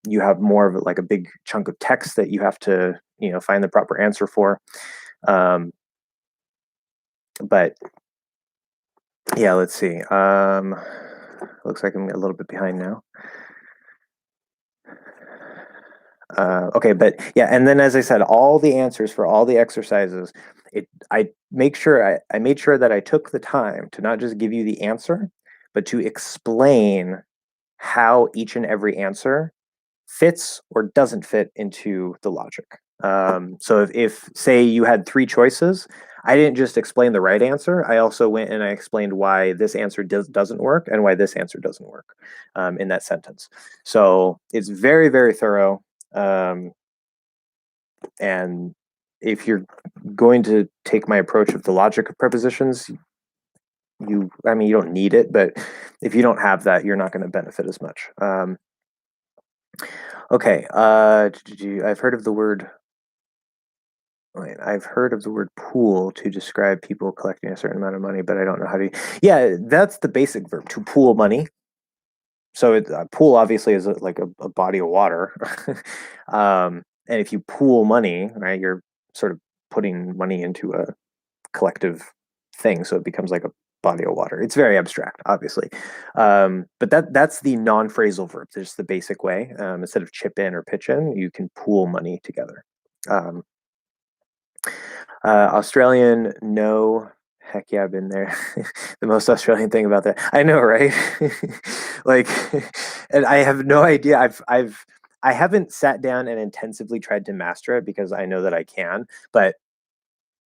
you have more of like a big chunk of text that you have to, find the proper answer for. But yeah, let's see. Looks like I'm a little bit behind now. Okay, but yeah, and then as I said, all the answers for all the exercises, I made sure that I took the time to not just give you the answer, but to explain how each and every answer fits or doesn't fit into the logic. So if say you had 3 choices, I didn't just explain the right answer. I also went and I explained why this answer doesn't work and why this answer doesn't work, in that sentence. So it's very, very thorough. And if you're going to take my approach of the logic of prepositions, you don't need it, but if you don't have that, you're not going to benefit as much. Okay. I've heard of the word. Wait, I've heard of the word pool to describe people collecting a certain amount of money, but I don't know how to. Yeah, that's the basic verb to pool money. So pool obviously is like a body of water, and if you pool money, right, you're sort of putting money into a collective thing, so it becomes like a body of water. It's very abstract, obviously, but that's the non-phrasal verb. Just the basic way. Instead of chip in or pitch in, you can pool money together. Um, Australian, no. Heck yeah, I've been there. The most Australian thing about that, I know, right? Like, and I have no idea. I haven't sat down and intensively tried to master it because I know that I can. But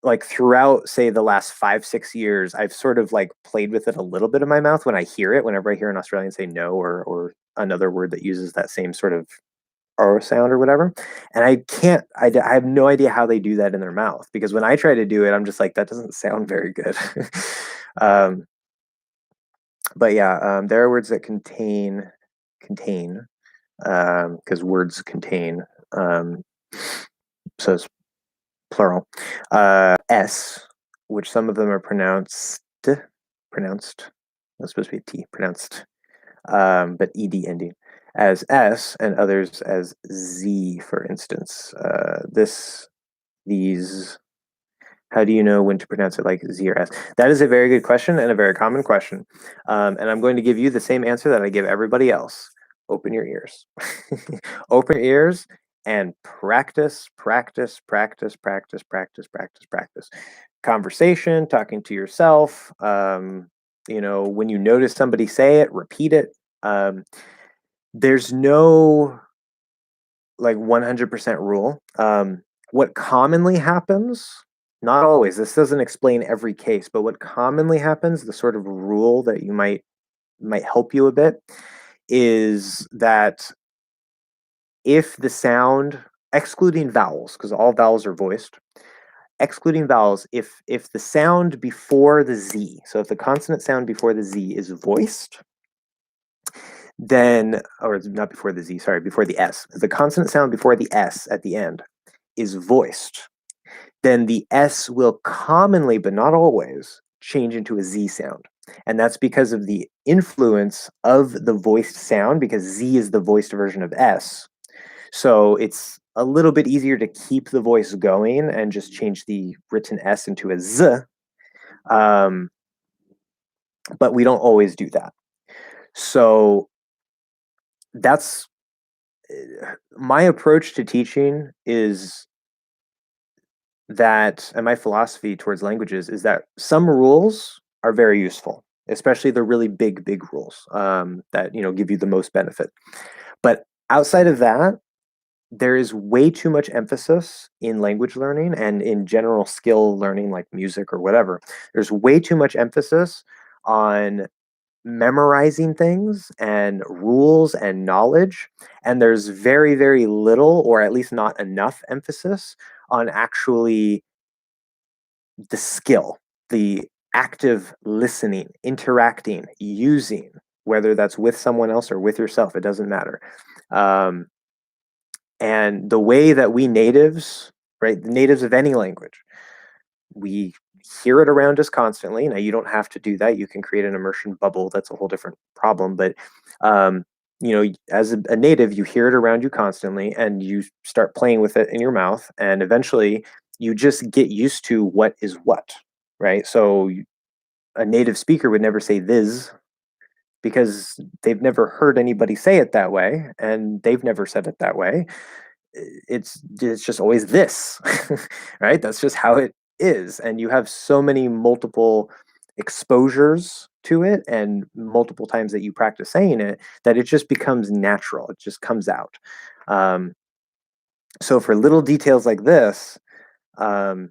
like throughout, say, the last 5, 6 years, I've sort of like played with it a little bit in my mouth when I hear it. Whenever I hear an Australian say no or another word that uses that same sort of R sound or whatever. And I can't, I have no idea how they do that in their mouth because when I try to do it, I'm just like, that doesn't sound very good. um, but yeah, there are words that contain, because words contain, um, so it's plural. S, which some of them are pronounced, that's supposed to be a T, pronounced, but ed ending as S and others as Z, for instance. These, how do you know when to pronounce it like Z or S? That is a very good question and a very common question. And I'm going to give you the same answer that I give everybody else. Open your ears. Open your ears and practice, practice, practice, practice, practice, practice, practice. Conversation, talking to yourself. When you notice somebody say it, repeat it. There's no like 100% rule. What commonly happens, not always, this doesn't explain every case, but what commonly happens, the sort of rule that you might help you a bit, is that if the sound, excluding vowels, because all vowels are voiced, excluding vowels, if the sound before the Z, so if the consonant sound before the Z is voiced, then, or not before the Z, sorry, before the S. If the consonant sound before the S at the end is voiced, then the S will commonly, but not always, change into a Z sound. And that's because of the influence of the voiced sound, because Z is the voiced version of S. So it's a little bit easier to keep the voice going and just change the written S into a Z. Um, but we don't always do that. So that's my approach to teaching is that, and my philosophy towards languages is that some rules are very useful, especially the really big rules that give you the most benefit. But outside of that, there is way too much emphasis in language learning and in general skill learning, like music or whatever. There's way too much emphasis on memorizing things and rules and knowledge. And there's very little, or at least not enough emphasis on actually the skill, the active listening, interacting, using, whether that's with someone else or with yourself, it doesn't matter. And the way that we natives, right, the natives of any language, we hear it around us constantly. Now, you don't have to do that. You can create an immersion bubble. That's a whole different problem. But, as a native, you hear it around you constantly and you start playing with it in your mouth. And eventually, you just get used to what is what, right? So, a native speaker would never say this because they've never heard anybody say it that way and they've never said it that way. It's just always this, right? That's just how it is, and you have so many multiple exposures to it and multiple times that you practice saying it that it just becomes natural. It just comes out. um, so for little details like this, um,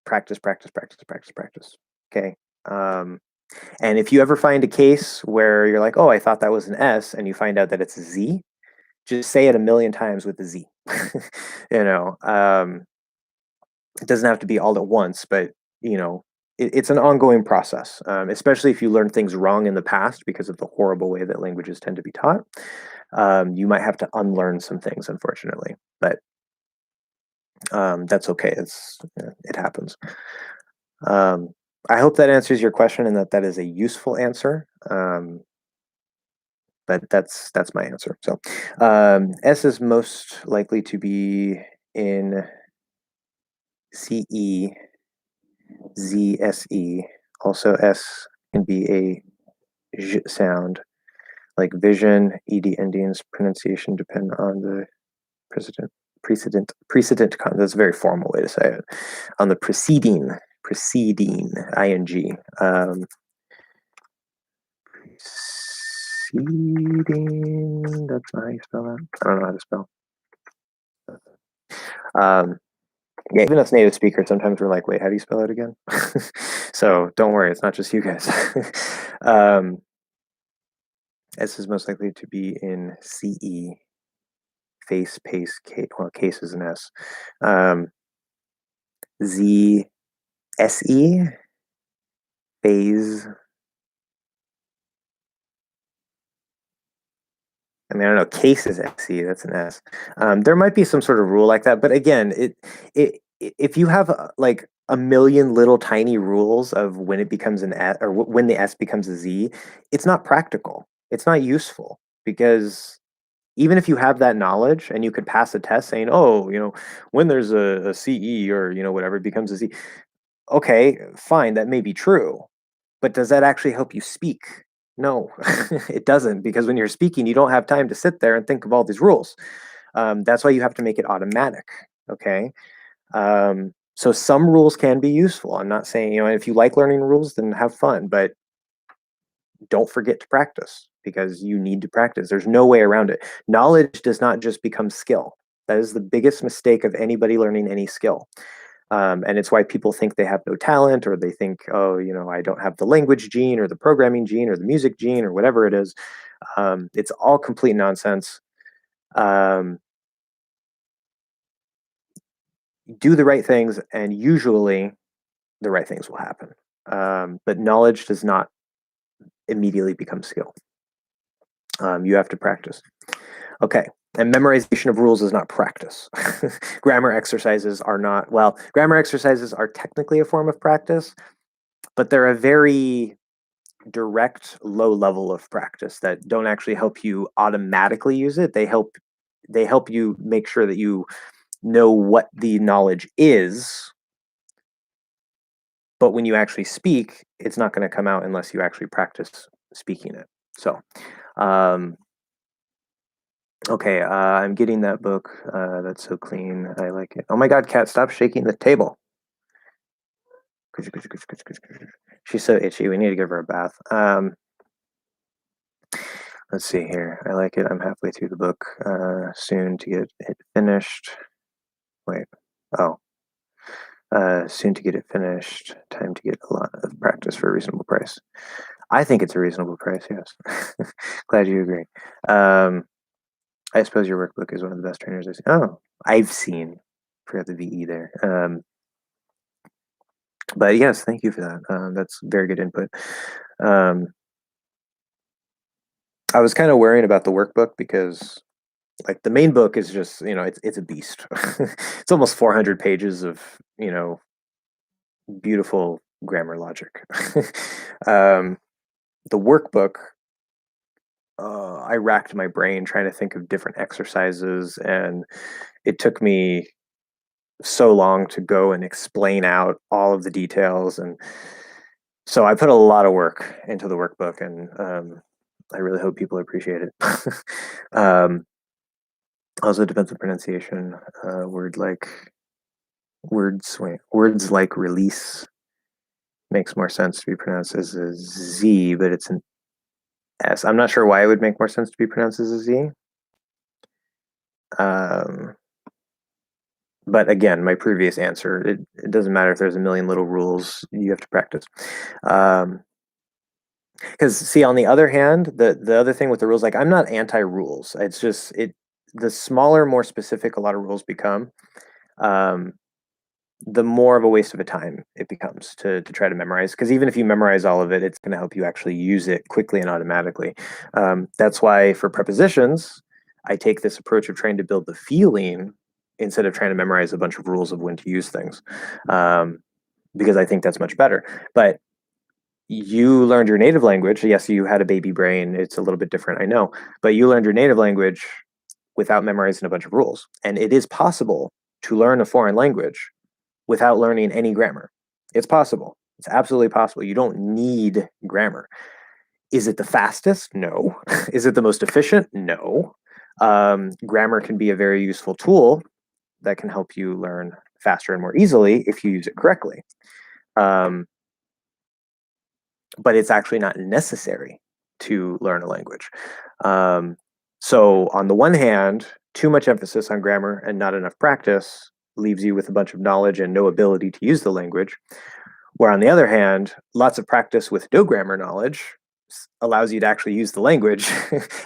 practice, practice, practice, practice, practice. Okay. And if you ever find a case where you're like, oh, I thought that was an S, and you find out that it's a Z, just say it a million times with the Z. you know, it doesn't have to be all at once, but it's an ongoing process, especially if you learn things wrong in the past because of the horrible way that languages tend to be taught. You might have to unlearn some things, unfortunately, but that's okay. It happens. Um, I hope that answers your question and that is a useful answer. But that's my answer. So S is most likely to be in CE, ZSE. Also, S can be a j sound, like vision, ed endings, pronunciation depend on the precedent. That's a very formal way to say it. On the preceding, ing. Preceding. That's not how you spell that. I don't know how to spell. Yeah, even us native speakers, sometimes we're like, wait, how do you spell it again? So don't worry, it's not just you guys. S is most likely to be in CE, face, pace, case, well, case is an S. Z, SE, phase. I mean, I don't know. Case is XE. That's an S. There might be some sort of rule like that, but again, if you have like a million little tiny rules of when it becomes an S or when the S becomes a Z, it's not practical. It's not useful because even if you have that knowledge and you could pass a test saying, oh, when there's a CE or whatever it becomes a Z, okay, fine, that may be true, but does that actually help you speak? No, it doesn't, because when you're speaking, you don't have time to sit there and think of all these rules. That's why you have to make it automatic. Okay. So some rules can be useful. I'm not saying, if you like learning rules, then have fun, but don't forget to practice because you need to practice. There's no way around it. Knowledge does not just become skill. That is the biggest mistake of anybody learning any skill. And it's why people think they have no talent, or they think, oh, I don't have the language gene or the programming gene or the music gene or whatever it is. It's all complete nonsense. Do the right things, and usually the right things will happen. But knowledge does not immediately become skill. You have to practice. Okay. And memorization of rules is not practice. Grammar exercises are not, well, grammar exercises are technically a form of practice, but they're a very direct low level of practice that don't actually help you automatically use it. They help you make sure that you know what the knowledge is, but when you actually speak, it's not going to come out unless you actually practice speaking it. So okay, I'm getting that book. That's so clean. I like it. Oh my God, Kat, stop shaking the table. She's so itchy. We need to give her a bath. Let's see here. I like it. I'm halfway through the book. Soon to get it finished. Wait. Oh. Soon to get it finished. Time to get a lot of practice for a reasonable price. I think it's a reasonable price, yes. Glad you agree. I suppose your workbook is one of the best trainers I've seen. Oh, I've seen. Forgot the VE there. But yes, thank you for that. That's very good input. I was kind of worrying about the workbook because like the main book is just, it's a beast. It's almost 400 pages of, beautiful grammar logic. The workbook, I racked my brain trying to think of different exercises, and it took me so long to go and explain out all of the details. And so I put a lot of work into the workbook, and I really hope people appreciate it. Also depends on pronunciation. Words like release makes more sense to be pronounced as a Z, but it's an S. I'm not sure why it would make more sense to be pronounced as a Z. But again, my previous answer, it doesn't matter if there's a million little rules, you have to practice. Because see, on the other hand, the other thing with the rules, like I'm not anti-rules. It's just the smaller, more specific a lot of rules become, the more of a waste of a time it becomes to try to memorize. Because even if you memorize all of it, it's going to help you actually use it quickly and automatically. That's why for prepositions, I take this approach of trying to build the feeling instead of trying to memorize a bunch of rules of when to use things, because I think that's much better. But you learned your native language. Yes, you had a baby brain. It's a little bit different, I know, but you learned your native language without memorizing a bunch of rules. And it is possible to learn a foreign language without learning any grammar. It's possible. It's absolutely possible. You don't need grammar. Is it the fastest? No. Is it the most efficient? No. Grammar can be a very useful tool that can help you learn faster and more easily if you use it correctly. But it's actually not necessary to learn a language. So, on the one hand, too much emphasis on grammar and not enough practice leaves you with a bunch of knowledge and no ability to use the language. Where, on the other hand, lots of practice with no grammar knowledge allows you to actually use the language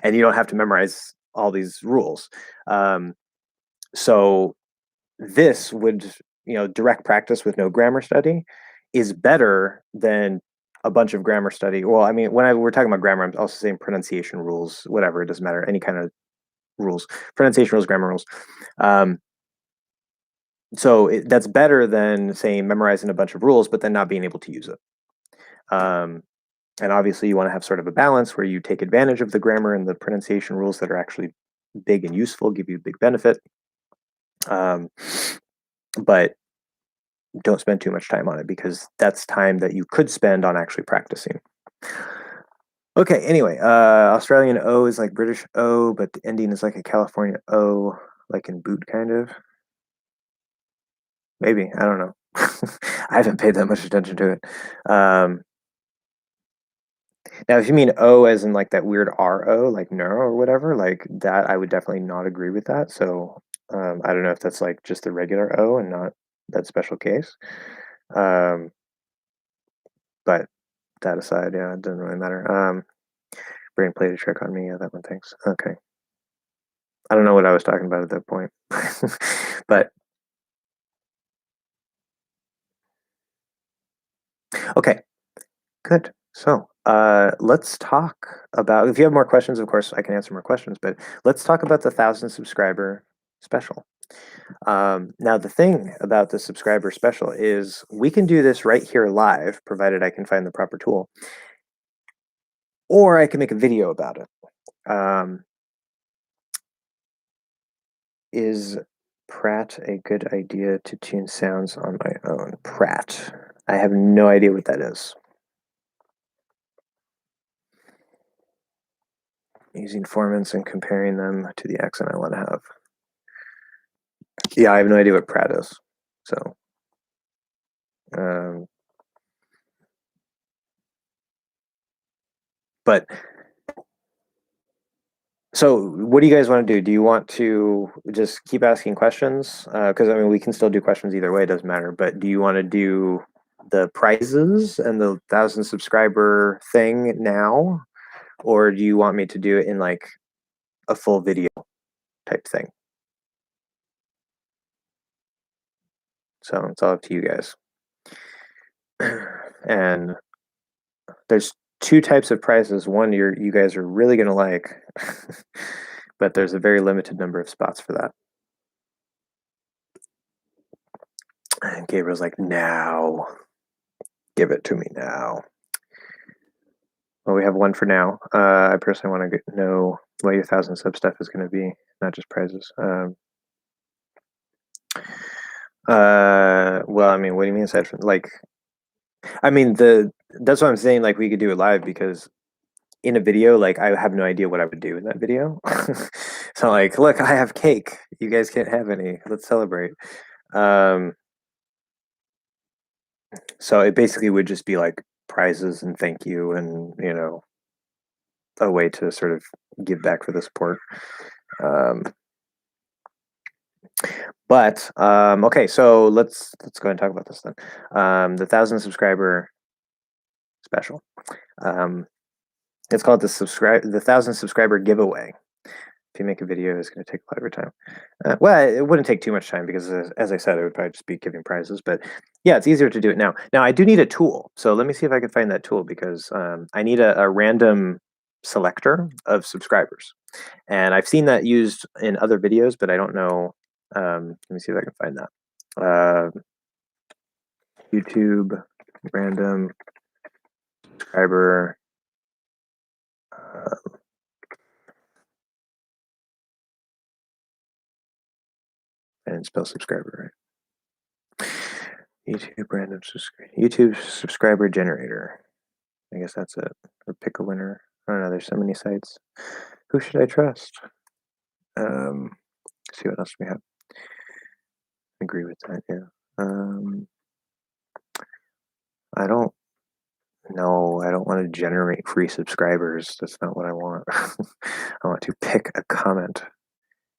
and you don't have to memorize all these rules. So, this would, direct practice with no grammar study is better than a bunch of grammar study. Well, I mean, we're talking about grammar, I'm also saying pronunciation rules, whatever, it doesn't matter, any kind of rules, pronunciation rules, grammar rules. That's better than saying memorizing a bunch of rules, but then not being able to use it. And obviously, you want to have sort of a balance where you take advantage of the grammar and the pronunciation rules that are actually big and useful, give you a big benefit. But don't spend too much time on it because that's time that you could spend on actually practicing. Okay, anyway, Australian O is like British O, but the ending is like a California O, like in boot, kind of. Maybe, I don't know. I haven't paid that much attention to it. Now, if you mean O as in like that weird RO, like neuro or whatever, like that, I would definitely not agree with that. So I don't know if that's like just the regular O and not that special case. But that aside, yeah, it doesn't really matter. Brain played a trick on me. Yeah, that one, thanks. Okay. I don't know what I was talking about at that point. But okay, good. So let's talk about, if you have more questions, of course, I can answer more questions, but let's talk about the 1,000 subscriber special. Now, the thing about the subscriber special is we can do this right here live, provided I can find the proper tool, or I can make a video about it. Is Pratt a good idea to tune sounds on my own? Pratt. I have no idea what that is. Using formants and comparing them to the accent I want to have. Yeah, I have no idea what Pratt is. So, but so what do you guys want to do? Do you want to just keep asking questions? Because I mean, we can still do questions either way. It doesn't matter. But do you want to do the prizes and the 1,000 subscriber thing now, or do you want me to do it in like a full video type thing? So it's all up to you guys. And there's two types of prizes. One you guys are really gonna like, but there's a very limited number of spots for that. And Gabriel's like, now, give it to me now. Well, we have one for now. I personally want to know what your 1,000 sub stuff is going to be, not just prizes. Well, I mean, what do you mean aside from like? I mean, that's what I'm saying. Like, we could do it live because in a video, like, I have no idea what I would do in that video. So, like, look, I have cake. You guys can't have any. Let's celebrate. So it basically would just be like prizes and thank you and, a way to sort of give back for the support. But okay, so let's go ahead and talk about this then. The 1,000 subscriber special. It's called the 1,000 subscriber giveaway. if you make a video, it's going to take a lot of your time. Well, it wouldn't take too much time because, as I said, it would probably just be giving prizes. But yeah, it's easier to do it now. Now, I do need a tool. So let me see if I can find that tool because I need a random selector of subscribers. And I've seen that used in other videos, but I don't know. Let me see if I can find that. YouTube random subscriber. And spell subscriber, right? YouTube subscriber generator. I guess that's it. Or pick a winner. I don't know. There's so many sites. Who should I trust? See what else we have. Agree with that. Yeah. I don't know. I don't want to generate free subscribers. That's not what I want. I want to pick a comment.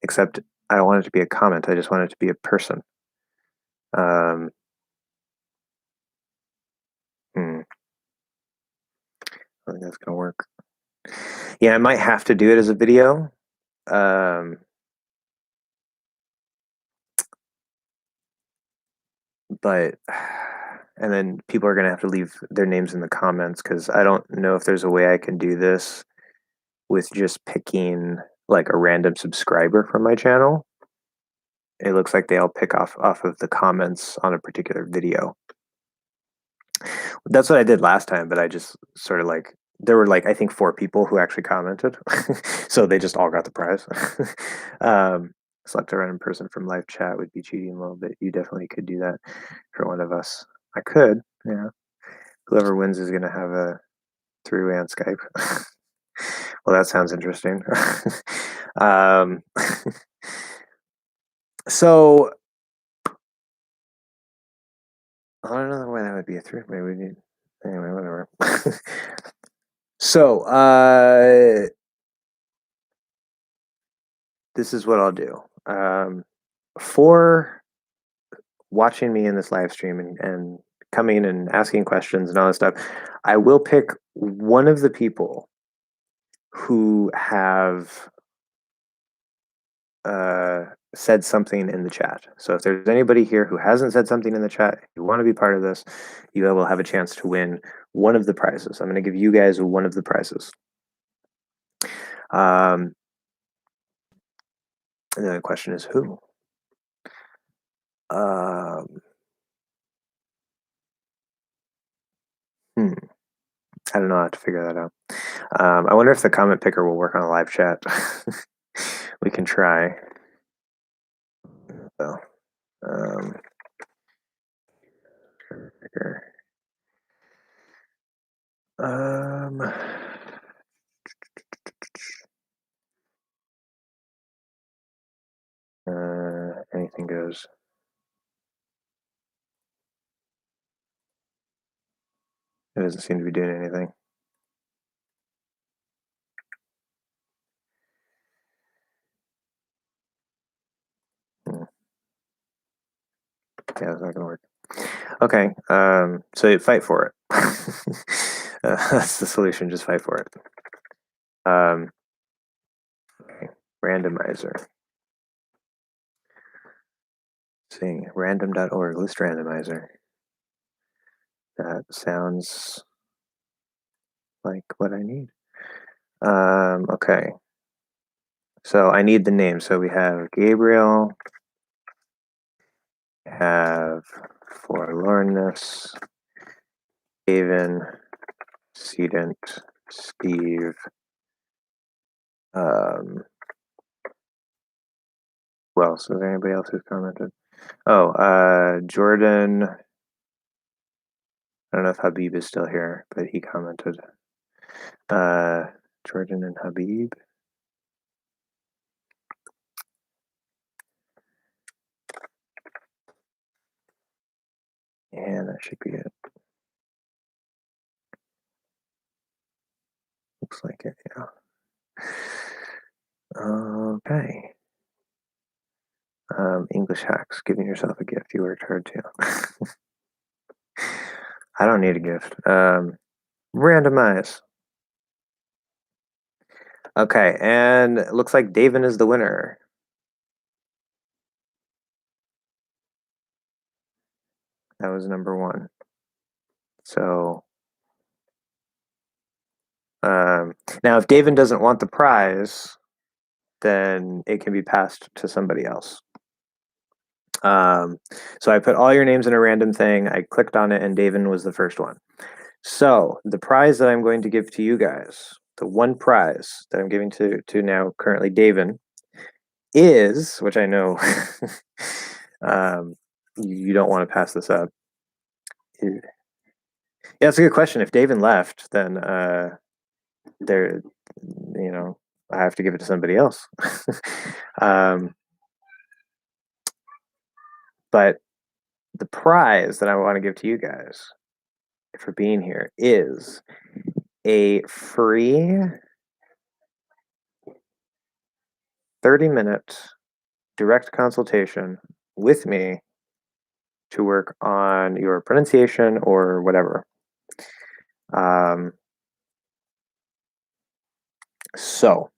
Except I don't want it to be a comment. I just want it to be a person. I think that's gonna work. Yeah, I might have to do it as a video. But and then people are gonna have to leave their names in the comments because I don't know if there's a way I can do this with just picking like a random subscriber from my channel. It looks like they all pick off of the comments on a particular video. That's what I did last time, but I just sort of like there were like I think 4 people who actually commented, so they just all got the prize. Select a random person from live chat would be cheating a little bit. You definitely could do that for one of us. I could, yeah. Whoever wins is gonna have a three-way on Skype. Well, that sounds interesting. So I don't know why that would be a three. Maybe we need anyway, whatever. So this is what I'll do. For watching me in this live stream and coming and asking questions and all this stuff, I will pick one of the people who have said something in the chat. So if there's anybody here who hasn't said something in the chat, you want to be part of this, you will have a chance to win one of the prizes. I'm going to give you guys one of the prizes. And then the question is who? I don't know how to figure that out. I wonder if the comment picker will work on a live chat. We can try. So, picker. Anything goes. It doesn't seem to be doing anything. Yeah, it's not gonna work. Okay, so you fight for it. That's the solution. Just fight for it. Okay. Randomizer. See, random.org list randomizer. That sounds like what I need. Okay. So I need the name. So we have Gabriel, have forlornness, Haven, Sedent, Steve, who else? Is there anybody else who's commented? Oh, Jordan. I don't know if Habib is still here, but he commented. Jordan and Habib. And that should be it. Looks like it, yeah. Okay. English hacks, giving yourself a gift. You worked hard too. I don't need a gift. Randomize. Okay, and it looks like David is the winner. That was number one. So now if David doesn't want the prize, then it can be passed to somebody else. So I put all your names in a random thing. I clicked on it, and David was the first one. So the prize that I'm going to give to you guys, the one prize that I'm giving to now currently David, is, which I know you don't want to pass this up. Yeah, it's a good question. If David left, then there, I have to give it to somebody else. um, but the prize that I want to give to you guys for being here is a free 30-minute direct consultation with me to work on your pronunciation or whatever. So,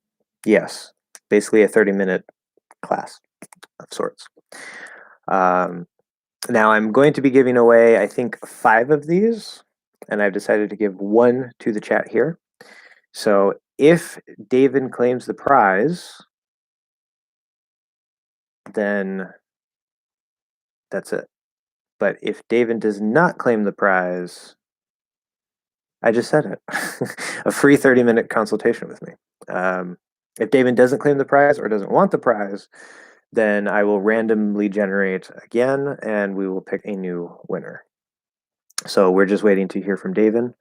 yes, basically a 30-minute class of sorts. Now I'm going to be giving away, I think, 5 of these, and I've decided to give one to the chat here. So if David claims the prize, then that's it. But if David does not claim the prize, I just said it, a free 30-minute consultation with me. If David doesn't claim the prize or doesn't want the prize, then I will randomly generate again, and we will pick a new winner. So we're just waiting to hear from David.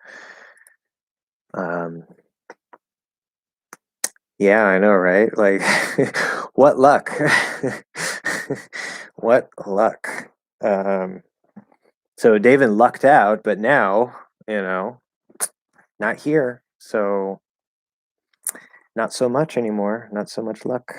Yeah, I know, right? Like, what luck? What luck? So David lucked out, but now, not here. So not so much anymore. Not so much luck.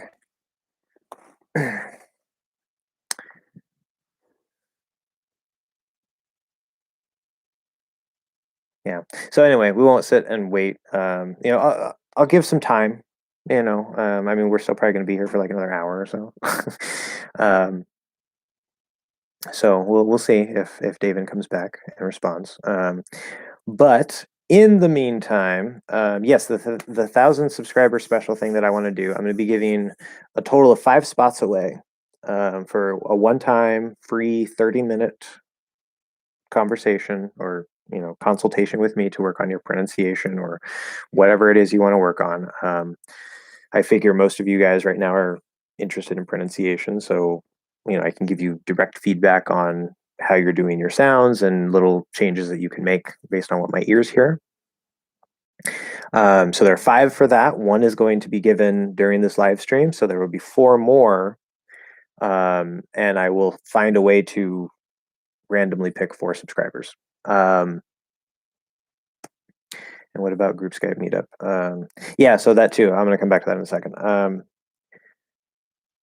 Yeah. So anyway, we won't sit and wait. I'll give some time. I mean, we're still probably going to be here for like another hour or so. So we'll see if David comes back and responds. But in the meantime, yes, the 1,000 subscriber special thing that I want to do, I'm going to be giving a total of 5 spots away for a one-time free 30-minute conversation or consultation with me to work on your pronunciation or whatever it is you want to work on. I figure most of you guys right now are interested in pronunciation, so I can give you direct feedback on how you're doing your sounds and little changes that you can make based on what my ears hear. So there are 5 for that. One is going to be given during this live stream, so there will be 4 more, and I will find a way to randomly pick 4 subscribers. And what about group Skype meetup? Yeah, so that too. I'm going to come back to that in a second.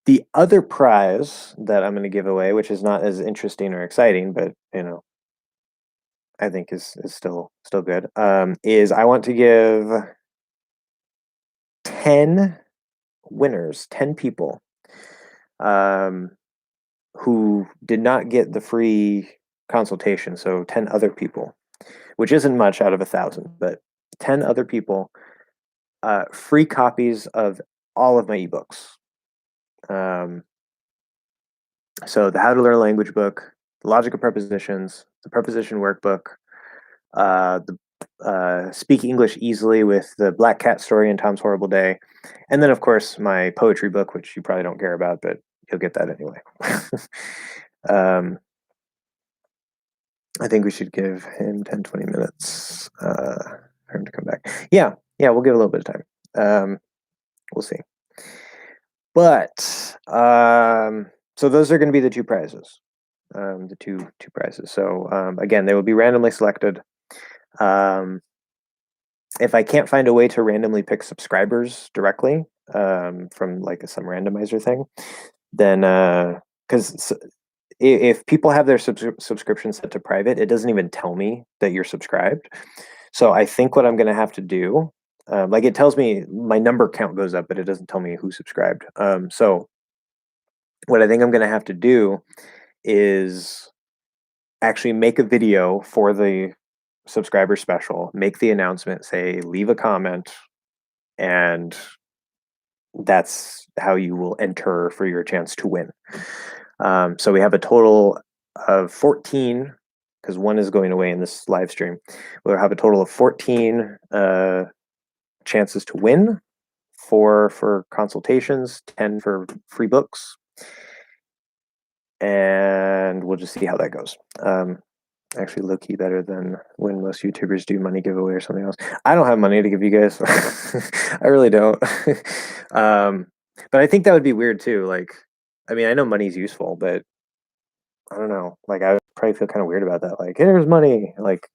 The other prize that I'm going to give away, which is not as interesting or exciting, but I think is still good, is I want to give 10 winners, 10 people who did not get the free consultation. So 10 other people, which isn't much out of 1,000, but 10 other people, free copies of all of my ebooks. So the How to Learn a Language book, the Logic of Prepositions, the Preposition workbook, the Speak English Easily with the Black Cat Story and Tom's Horrible Day, and then of course my poetry book, which you probably don't care about, but you'll get that anyway. I think we should give him 10-20 minutes for him to come back. Yeah, we'll give a little bit of time. We'll see. But so those are going to be the 2 prizes. The two prizes. So again, they will be randomly selected. If I can't find a way to randomly pick subscribers directly from like some randomizer thing, then because if people have their subscription set to private, it doesn't even tell me that you're subscribed. So I think what I'm going to have to do Like it tells me my number count goes up, but it doesn't tell me who subscribed. So what I think I'm gonna have to do is actually make a video for the subscriber special, make the announcement, say leave a comment, and that's how you will enter for your chance to win. So we have a total of 14 because one is going away in this live stream. We'll have a total of 14 chances to win, 4 for consultations, 10 for free books, and we'll just see how that goes. Actually, low key better than when most YouTubers do money giveaway or something else. I don't have money to give you guys. I really don't. But I think that would be weird too. Like, I mean, I know money's useful, but I don't know. Like, I would probably feel kind of weird about that. Like, here's money. Like,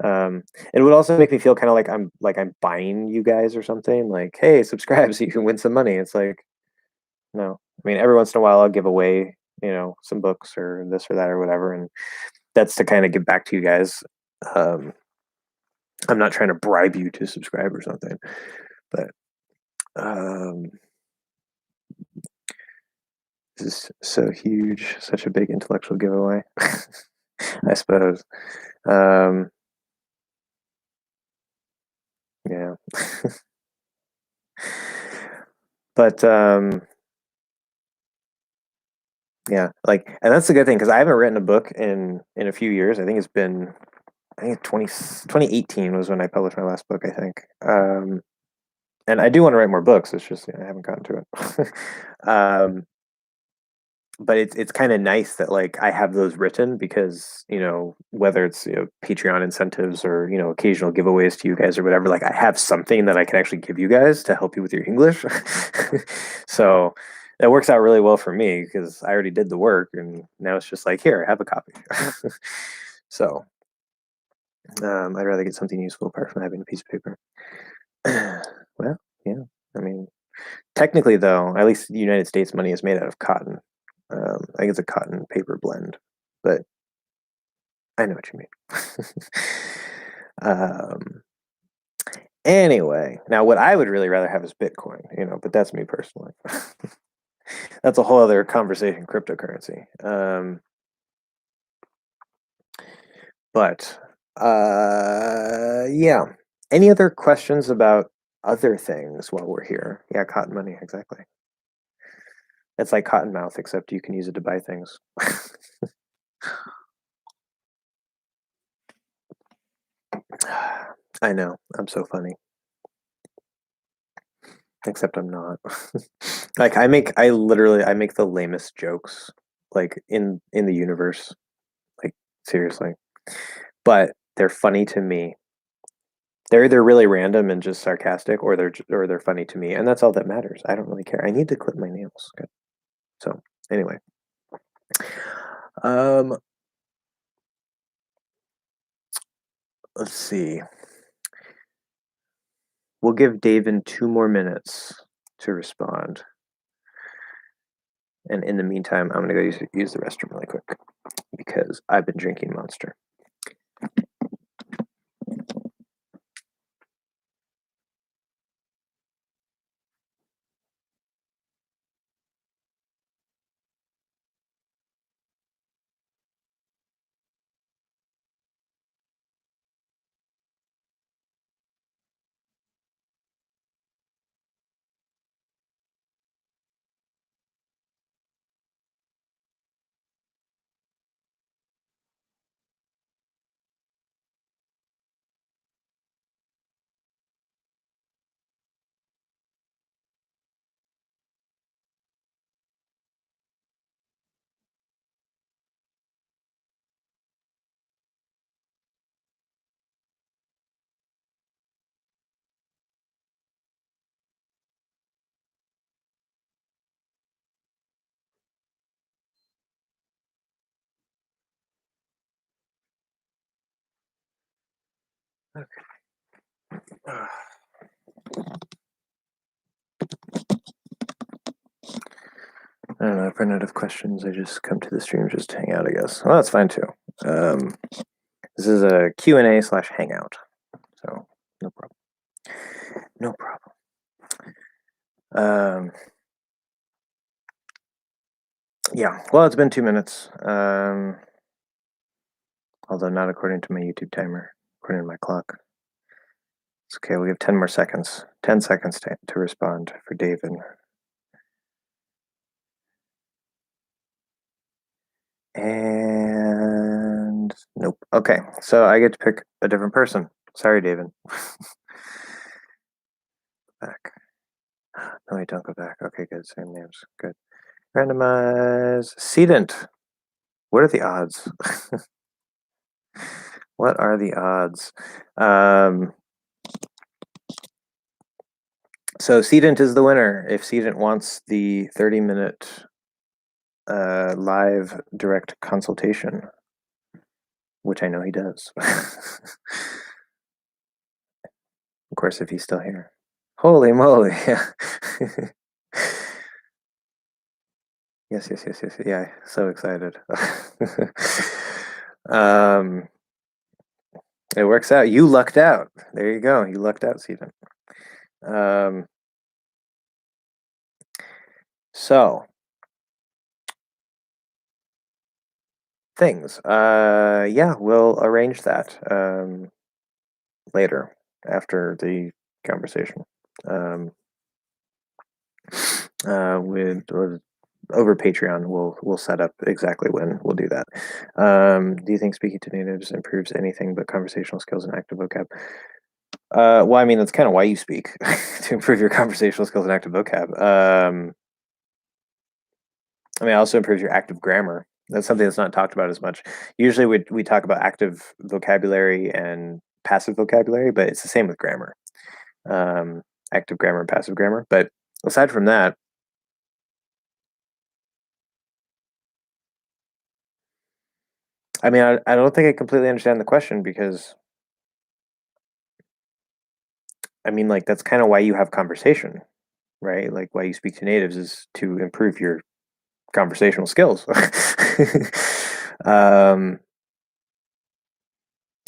it would also make me feel kind of like I'm buying you guys or something. Like, hey, subscribe so you can win some money. It's like, no. I mean, every once in a while I'll give away, some books or this or that or whatever, and that's to kind of give back to you guys. Um, I'm not trying to bribe you to subscribe or something, but this is so huge, such a big intellectual giveaway, I suppose. Yeah. But yeah, like, and that's the good thing because I haven't written a book in a few years. I think 2018 was when I published my last book, I think. And I do want to write more books. It's just I haven't gotten to it. But it's kind of nice that like I have those written because whether it's Patreon incentives or occasional giveaways to you guys or whatever, like I have something that I can actually give you guys to help you with your English. So that works out really well for me because I already did the work and now it's just like, here, have a copy. So I'd rather get something useful apart from having a piece of paper. Well, yeah, I mean, technically though, at least the United States money is made out of cotton. I think it's a cotton paper blend, but I know what you mean. um, anyway, now what I would really rather have is Bitcoin, but that's me personally. That's a whole other conversation, cryptocurrency. But yeah. Any other questions about other things while we're here? Yeah, cotton money, exactly. It's like Cottonmouth, except you can use it to buy things. I know, I'm so funny. Except I'm not. Like I literally make the lamest jokes like in the universe. Like seriously. But they're funny to me. They're either really random and just sarcastic or they're funny to me, and that's all that matters. I don't really care. I need to clip my nails. Okay. So, anyway. Um let's see. We'll give Davin 2 more minutes to respond. And in the meantime, I'm going to go use the restroom really quick because I've been drinking Monster. Okay. I don't know. If I run out of questions, I just come to the stream just to hang out, I guess. Well, that's fine too. This is a Q&A / hangout, so no problem. No problem. Yeah, well, it's been 2 minutes. Although not according to my YouTube timer, according to my clock. It's okay, we have 10 more seconds. 10 seconds to respond for David. And nope. Okay, so I get to pick a different person. Sorry, David. Back. No, I don't go back. Okay, good. Same names. Good. Randomize. Sedent. What are the odds? What are the odds? So Sedent is the winner. If Sedent wants the 30-minute live direct consultation, which I know he does. Of course, if he's still here. Holy moly! Yeah. Yes. Yeah, so excited. um, it works out. You lucked out. There you go. You lucked out, Stephen. So things. Yeah, we'll arrange that later after the conversation. With over Patreon, we'll set up exactly when we'll do that. Do you think speaking to natives improves anything but conversational skills and active vocab? Well, I mean, that's kind of why you speak to improve your conversational skills and active vocab. I mean, it also improves your active grammar. That's something that's not talked about as much. Usually, we talk about active vocabulary and passive vocabulary, but it's the same with grammar. Active grammar and passive grammar. But aside from that, I mean, I don't think I completely understand the question because, I mean, like, that's kind of why you have conversation, right? Like, why you speak to natives is to improve your conversational skills. um,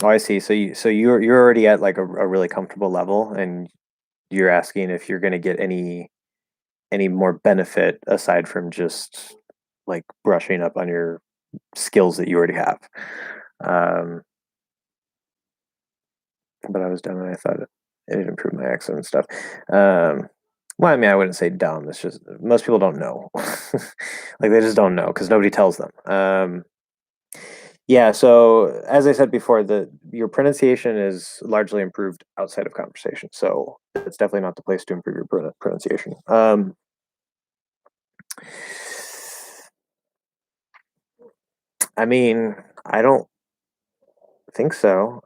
oh, I see. So you're already at like a really comfortable level, and you're asking if you're going to get any more benefit aside from just like brushing up on your skills that you already have. Um, but I was dumb and I thought it improved my accent and stuff. Well, I mean, I wouldn't say dumb. It's just most people don't know. Like they just don't know because nobody tells them. Yeah. So as I said before, your pronunciation is largely improved outside of conversation. So it's definitely not the place to improve your pronunciation. I mean, I don't think so.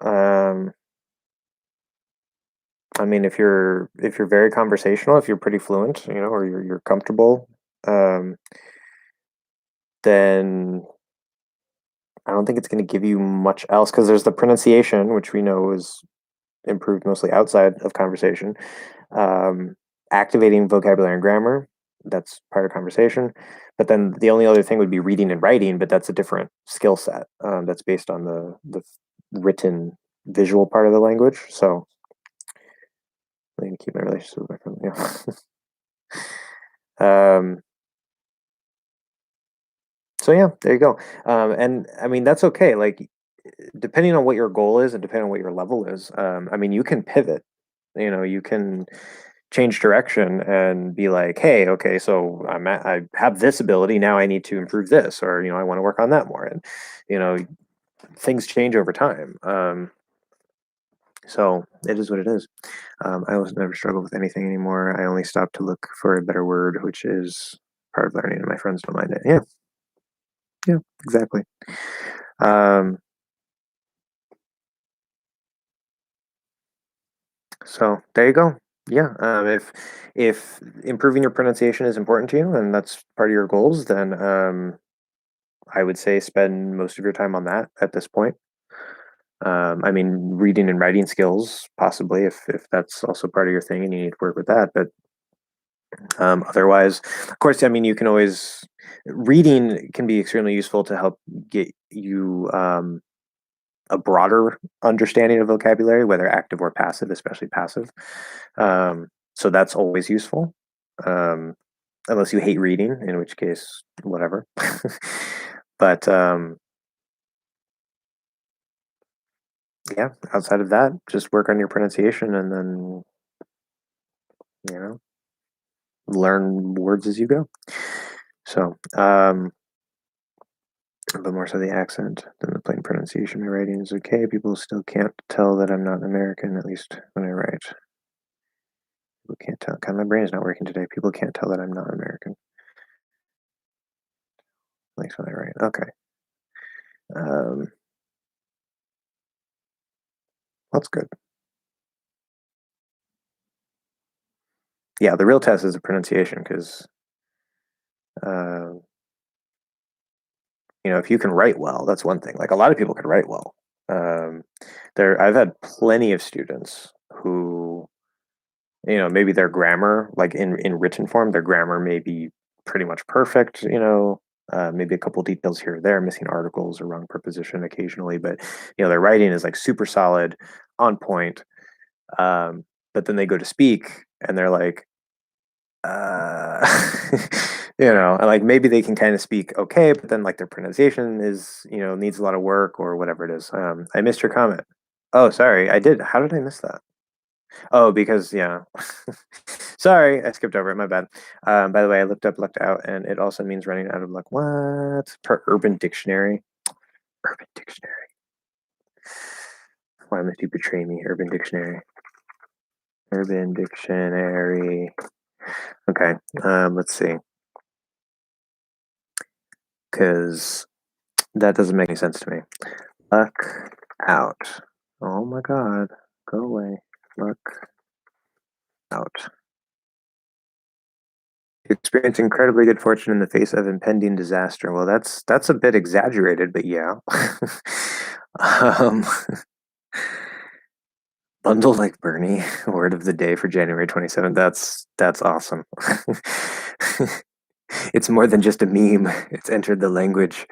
I mean, if you're very conversational, if you're pretty fluent, or you're comfortable, um, then I don't think it's going to give you much else because there's the pronunciation, which we know is improved mostly outside of conversation. Um, Activating vocabulary and grammar, that's part of conversation. But then the only other thing would be reading and writing, but that's a different skill set. That's based on the written visual part of the language. So I need to keep my relationship with my family. Yeah. So yeah, there you go. And I mean that's okay. Like depending on what your goal is and depending on what your level is, I mean you can pivot. You can change direction and be like, hey, okay, so I have this ability now. I need to improve this, or I want to work on that more. And you know, things change over time. So it is what it is. I almost never struggle with anything anymore. I only stop to look for a better word, which is part of learning, and my friends don't mind it. Yeah, yeah, exactly. Um, so there you go. Yeah. If improving your pronunciation is important to you and that's part of your goals, then I would say spend most of your time on that at this point. I mean, reading and writing skills, possibly, if that's also part of your thing and you need to work with that. But otherwise, of course, I mean, you can always reading can be extremely useful to help get you a broader understanding of vocabulary, whether active or passive, especially passive. So that's always useful. Um, Unless you hate reading, in which case, whatever. But yeah, outside of that, just work on your pronunciation and then, you know, learn words as you go. So, but more so the accent than the plain pronunciation. My writing is okay. People still can't tell that I'm not American, at least when I write. People can't tell. God, my brain is not working today. People can't tell that I'm not American, at least when I write. Okay. Um, that's good. Yeah, the real test is the pronunciation because, uh, if you can write well, that's one thing. Like a lot of people can write well. Um, I've had plenty of students who, maybe their grammar, like in written form, their grammar may be pretty much perfect. Maybe a couple details here or there, missing articles or wrong preposition occasionally, but their writing is like super solid, on point. Um, but then they go to speak and they're like, uh, and like maybe they can kind of speak okay, but then like their pronunciation is, needs a lot of work or whatever it is. I missed your comment. Oh, sorry, I did. How did I miss that? Oh, because yeah. Sorry, I skipped over it. My bad. By the way, I looked up lucked out, and it also means running out of luck. What? Per Urban Dictionary. Urban Dictionary. Why must you betray me? Urban Dictionary. Urban Dictionary. Okay. Let's see. Because that doesn't make any sense to me. Luck out. Oh my god. Go away. Luck out. You experience incredibly good fortune in the face of impending disaster. Well, that's a bit exaggerated, but yeah. um, Bundle like Bernie, word of the day for January 27th. That's awesome. It's more than just a meme. It's entered the language.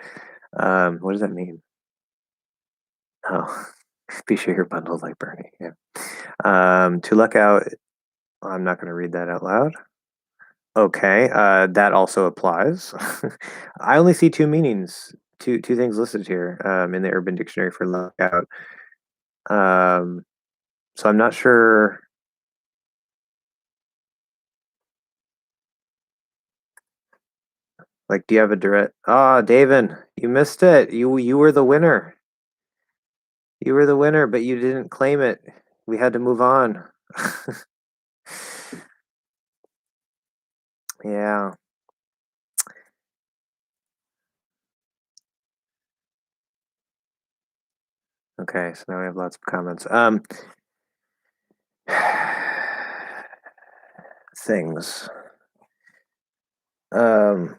What does that mean? Oh, be sure you're bundled like Bernie. Yeah. To luck out. I'm not going to read that out loud. Okay, that also applies. I only see two meanings, two things listed here in the Urban Dictionary for luck out. Um, so I'm not sure. Like, do you have a direct? Ah, David, you missed it. You were the winner. You were the winner, but you didn't claim it. We had to move on. Yeah. Okay, so now we have lots of comments. Things. Um,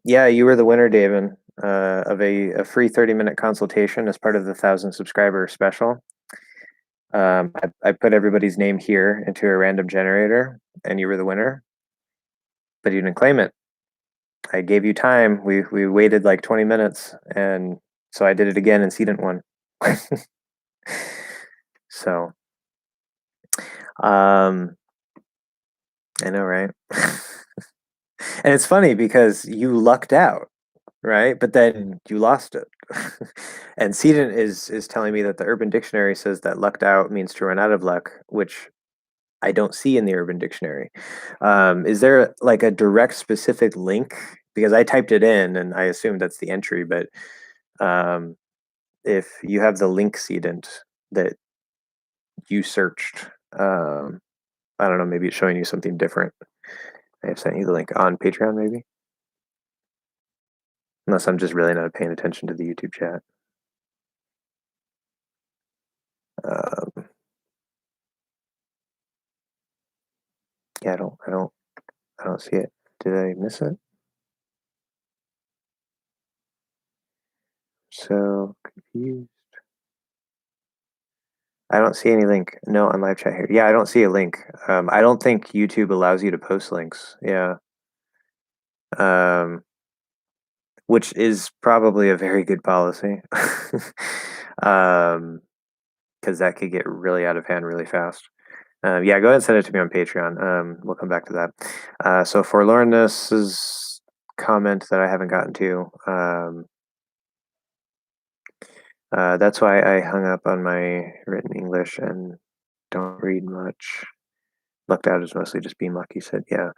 yeah, you were the winner, David, of a free 30-minute consultation as part of the 1,000 subscriber special. I put everybody's name here into a random generator, and you were the winner, but you didn't claim it. I gave you time. We waited like 20 minutes, and so I did it again, and Seedant won. So, um, I know, right? And it's funny because you lucked out, right? But then you lost it. And Seedant is telling me that the Urban Dictionary says that lucked out means to run out of luck, which I don't see in the Urban Dictionary. Is there like a direct specific link? Because I typed it in and I assumed that's the entry, but um, if you have the link Seedant that you searched, I don't know, maybe it's showing you something different. I have sent you the link on Patreon, maybe. Unless I'm just really not paying attention to the YouTube chat. Um, yeah, I don't see it. Did I miss it? So confused. I don't see any link. No, on live chat here. Yeah, I don't see a link. I don't think YouTube allows you to post links. Yeah. Um, which is probably a very good policy. Because that could get really out of hand really fast. Yeah, go ahead and send it to me on Patreon. We'll come back to that. So forlornness's comment that I haven't gotten to. That's why I hung up on my written English and don't read much. Lucked out is mostly just being lucky. Said, yeah.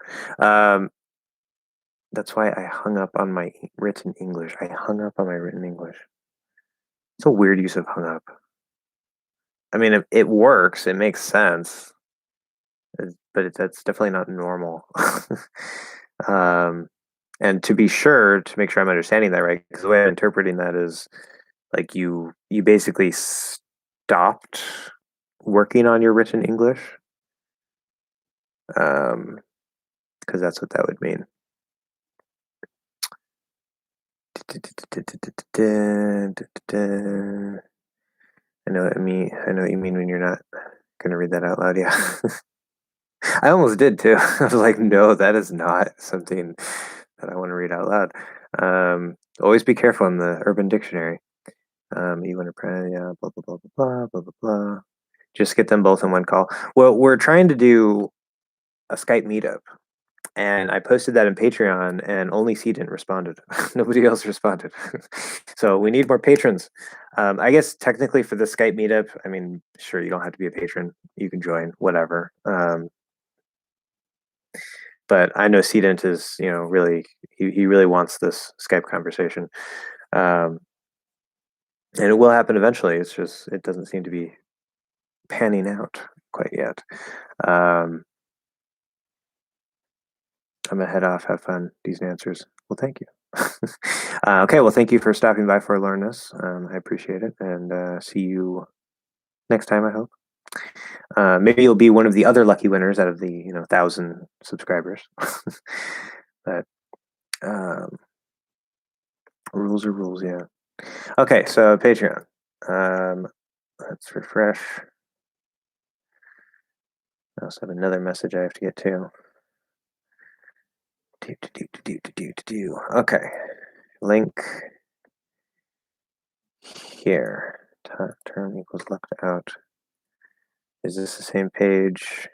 That's why I hung up on my written English. I hung up on my written English. It's a weird use of hung up. I mean, it works. It makes sense, but that's definitely not normal. um, and to be sure, to make sure I'm understanding that right, because the way I'm interpreting that is like you basically stopped working on your written English, because that's what that would mean. I know what I mean. I know what you mean when you're not gonna read that out loud. Yeah, I almost did too. I was like, no, that is not something that I want to read out loud. Always be careful in the Urban Dictionary. You want to print, yeah, blah blah blah blah blah blah blah blah. Just get them both in one call. Well, we're trying to do a Skype meetup, and I posted that in Patreon, and only C didn't responded. Nobody else responded. So we need more patrons. I guess technically for the Skype meetup, I mean, sure, you don't have to be a patron. You can join, whatever. But I know Cedent is, really he really wants this Skype conversation, um, and it will happen eventually. It's just it doesn't seem to be panning out quite yet. Um, I'm gonna head off. Have fun. These answers. Well, thank you. Okay. Well, thank you for stopping by for Learn This. I appreciate it, and see you next time. I hope. Maybe you'll be one of the other lucky winners out of the 1,000 subscribers. But um, rules are rules. Yeah. Okay. So Patreon. Let's refresh. I also have another message I have to get to. Okay. Link here. Term equals left out. Is this the same page?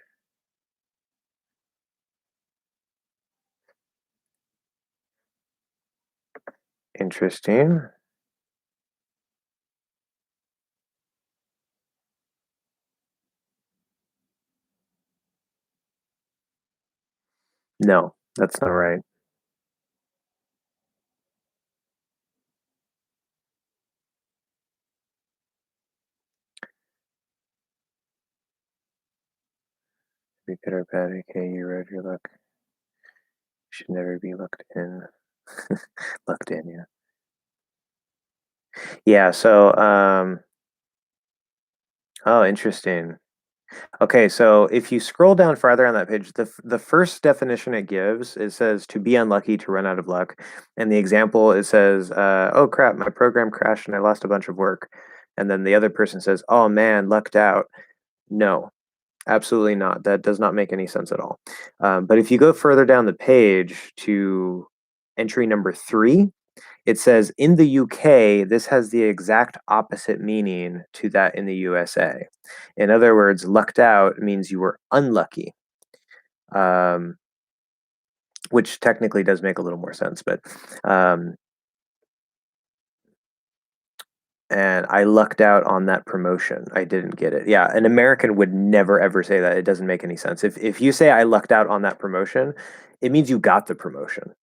Interesting. No, that's not right. Be good or bad, okay, you read your luck. Should never be looked in. Looked in, yeah. Yeah, so oh, interesting. Okay, so if you scroll down farther on that page, the first definition it gives, it says to be unlucky, to run out of luck. And the example, it says, oh crap, my program crashed and I lost a bunch of work. And then the other person says, oh man, lucked out. No, absolutely not. That does not make any sense at all. But if you go further down the page to entry number 3, it says in the UK, this has the exact opposite meaning to that in the USA. In other words, lucked out means you were unlucky, which technically does make a little more sense. But and I lucked out on that promotion. I didn't get it. Yeah, an American would never ever say that. It doesn't make any sense. If you say I lucked out on that promotion, it means you got the promotion.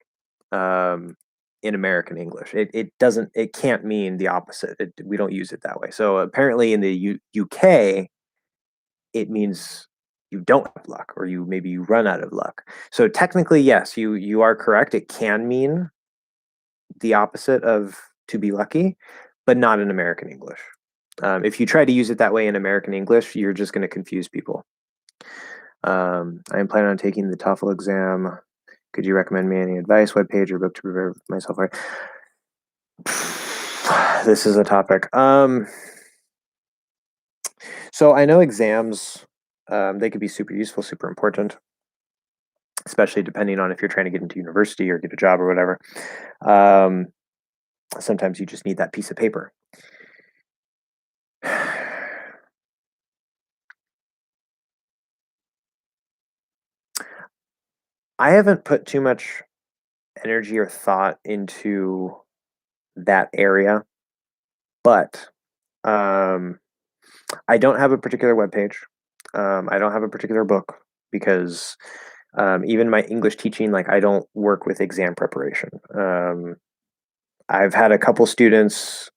In American English, it can't mean the opposite. We don't use it that way. So apparently in the UK, it means you don't have luck, or maybe you run out of luck. So technically, yes, you are correct. It can mean the opposite of to be lucky, but not in American English. If you try to use it that way in American English, you're just going to confuse people. I am planning on taking the TOEFL exam. Could you recommend me any advice, webpage, or book to prepare myself for? This is a topic. So I know exams, they could be super useful, super important, especially depending on if you're trying to get into university or get a job or whatever. Sometimes you just need that piece of paper. I haven't put too much energy or thought into that area, but um, I don't have a particular web page. I don't have a particular book because even my English teaching, like I don't work with exam preparation. I've had a couple students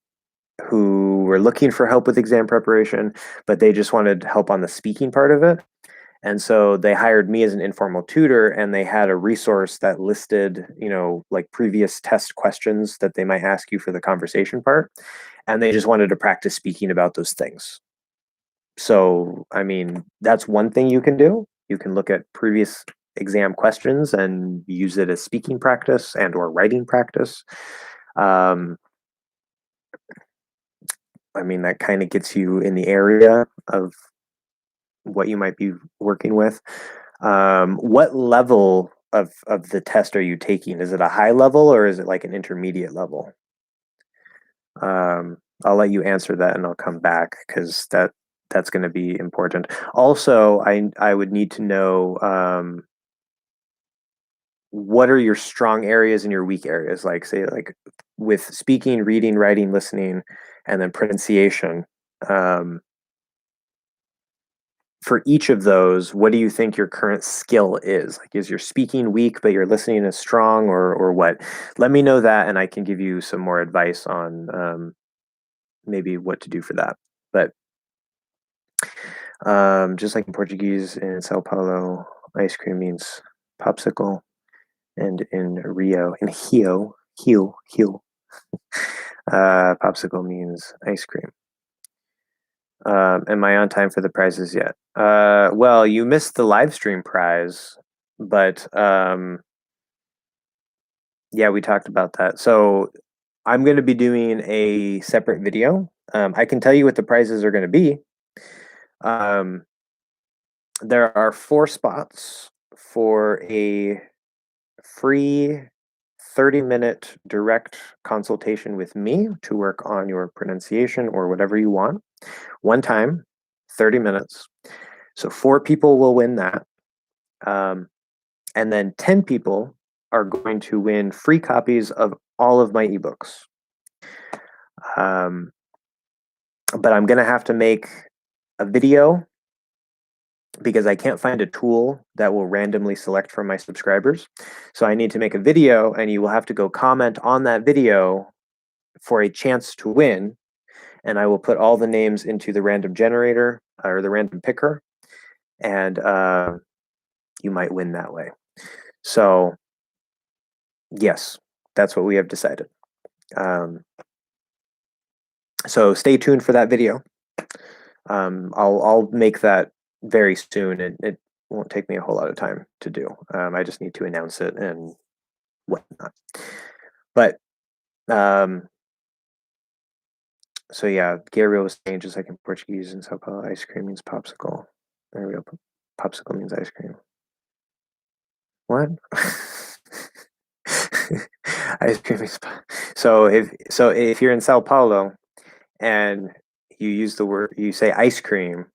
who were looking for help with exam preparation, but they just wanted help on the speaking part of it. And so they hired me as an informal tutor, and they had a resource that listed, like previous test questions that they might ask you for the conversation part. And they just wanted to practice speaking about those things. So, I mean, that's one thing you can do. You can look at previous exam questions and use it as speaking practice and or writing practice. Um, I mean, that kind of gets you in the area of what you might be working with. What level of the test are you taking? Is it a high level or is it like an intermediate level? Um, I'll let you answer that and I'll come back because that's going to be important. Also, I would need to know what are your strong areas and your weak areas, like say like with speaking, reading, writing, listening, and then pronunciation. Um, for each of those, what do you think your current skill is? Like, is your speaking weak, but your listening is strong, or what? Let me know that, and I can give you some more advice on maybe what to do for that. But just like in Portuguese in Sao Paulo, ice cream means popsicle, and in Rio, popsicle means ice cream. Am I on time for the prizes yet? Well, you missed the live stream prize, but yeah, we talked about that. So I'm going to be doing a separate video. I can tell you what the prizes are going to be. Um, there are 4 spots for a free 30-minute direct consultation with me to work on your pronunciation or whatever you want. One time, 30 minutes. So 4 people will win that. And then 10 people are going to win free copies of all of my ebooks. Um, but I'm going to have to make a video because I can't find a tool that will randomly select from my subscribers. So I need to make a video, and you will have to go comment on that video for a chance to win. And I will put all the names into the random generator or the random picker, and you might win that way. So, yes, that's what we have decided. So stay tuned for that video. I'll make that very soon. It won't take me a whole lot of time to do. I just need to announce it and whatnot. But so yeah, Gabriel was saying just like in Portuguese and Sao Paulo, ice cream means popsicle. There we go. Popsicle means ice cream. What? Ice cream is so if you're in Sao Paulo and you use the word you say ice cream,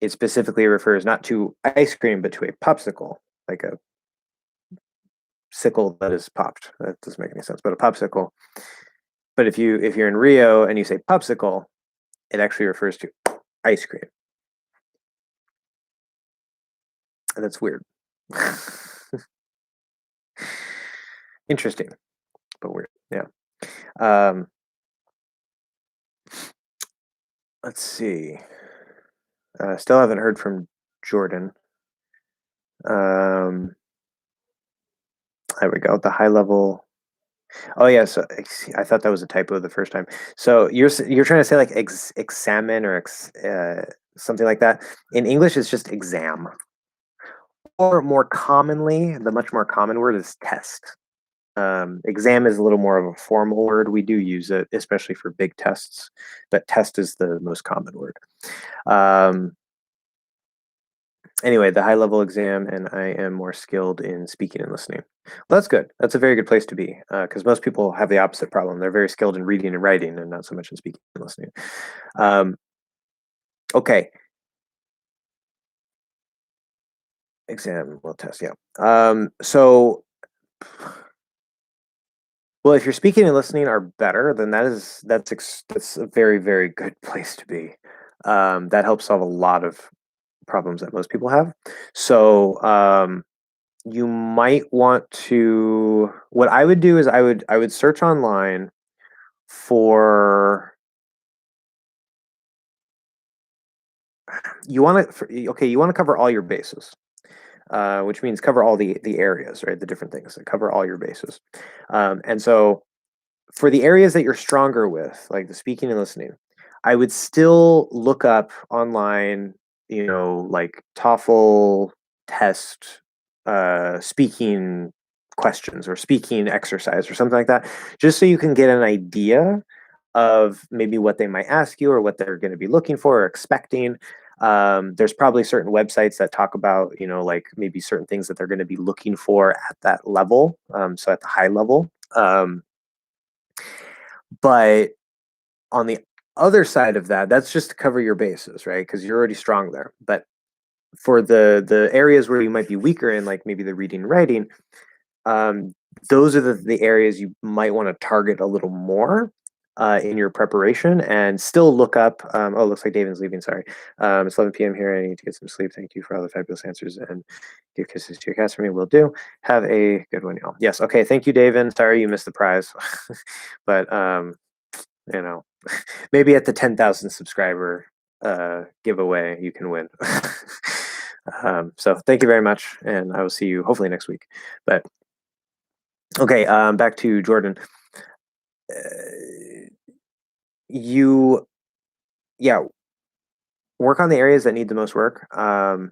it specifically refers not to ice cream but to a popsicle, like a sickle that is popped. That doesn't make any sense, but a popsicle. But if you're in Rio and you say popsicle, it actually refers to ice cream, and that's weird. Interesting, but weird. Yeah. Um, let's see. Still haven't heard from Jordan. Um, there we go. The high level. Oh yeah. So I thought that was a typo the first time. So you're trying to say like examine or something like that. In English, it's just exam. Or more commonly, the much more common word is test. Exam is a little more of a formal word. We do use it, especially for big tests, but test is the most common word. Um, anyway, the high level exam, and I am more skilled in speaking and listening. Well, that's good. That's a very good place to be because most people have the opposite problem. They're very skilled in reading and writing, and not so much in speaking and listening. Okay. exam will test. Yeah. So, well, if your speaking and listening are better, then that's a very, very good place to be. That helps solve a lot of problems that most people have. So, you might want to. What I would do is I would search online for you want to okay, you want to cover all your bases, which means cover all the areas, right? The different things that cover all your bases. And so for the areas that you're stronger with, like the speaking and listening, I would still look up online, like TOEFL test, speaking questions or speaking exercise or something like that, just so you can get an idea of maybe what they might ask you or what they're going to be looking for or expecting. There's probably certain websites that talk about, like maybe certain things that they're going to be looking for at that level. So at the high level. But on the other side of that, that's just to cover your bases, right? Because you're already strong there. But for the areas where you might be weaker in, like maybe the reading and writing, um, those are the areas you might want to target a little more in your preparation and still look up. Oh, looks like David's leaving. Sorry. It's 11 p.m. here. I need to get some sleep. Thank you for all the fabulous answers and give kisses to your cast for me. Will do. Have a good one, y'all. Yes. Okay. Thank you, David. Sorry you missed the prize. But, you know, maybe at the 10,000 subscriber giveaway, you can win. So thank you very much. And I will see you hopefully next week. But okay, back to Jordan. You, yeah, work on the areas that need the most work, and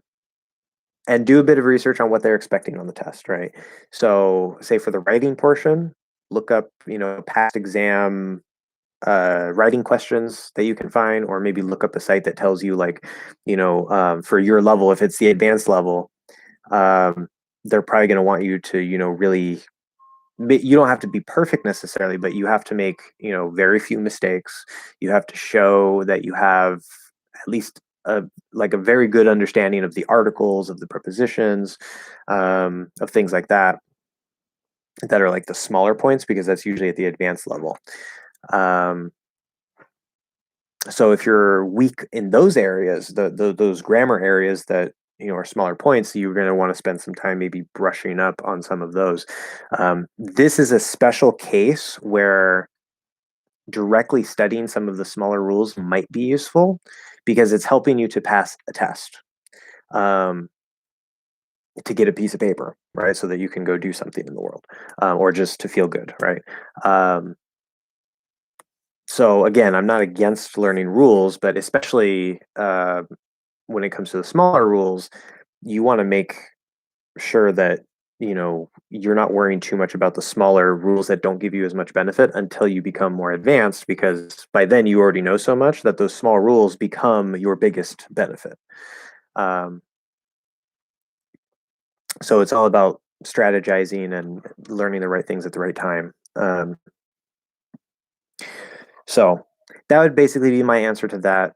do a bit of research on what they're expecting on the test, right? So, say for the writing portion, look up, past exam writing questions that you can find, or maybe look up a site that tells you, like, for your level, if it's the advanced level, they're probably going to want you to, really you don't have to be perfect necessarily, but you have to make, very few mistakes. You have to show that you have at least a very good understanding of the articles, of the prepositions, of things like that are like the smaller points, because that's usually at the advanced level. Um, so if you're weak in those areas, those grammar areas that are smaller points, you're going to want to spend some time maybe brushing up on some of those. This is a special case where directly studying some of the smaller rules might be useful, because it's helping you to pass a test, um, to get a piece of paper, right? So that you can go do something in the world, or just to feel good, right? Um, so again, I'm not against learning rules, but especially when it comes to the smaller rules, you want to make sure that you're not worrying too much about the smaller rules that don't give you as much benefit until you become more advanced, because by then you already know so much that those small rules become your biggest benefit. Um, so it's all about strategizing and learning the right things at the right time. So that would basically be my answer to that.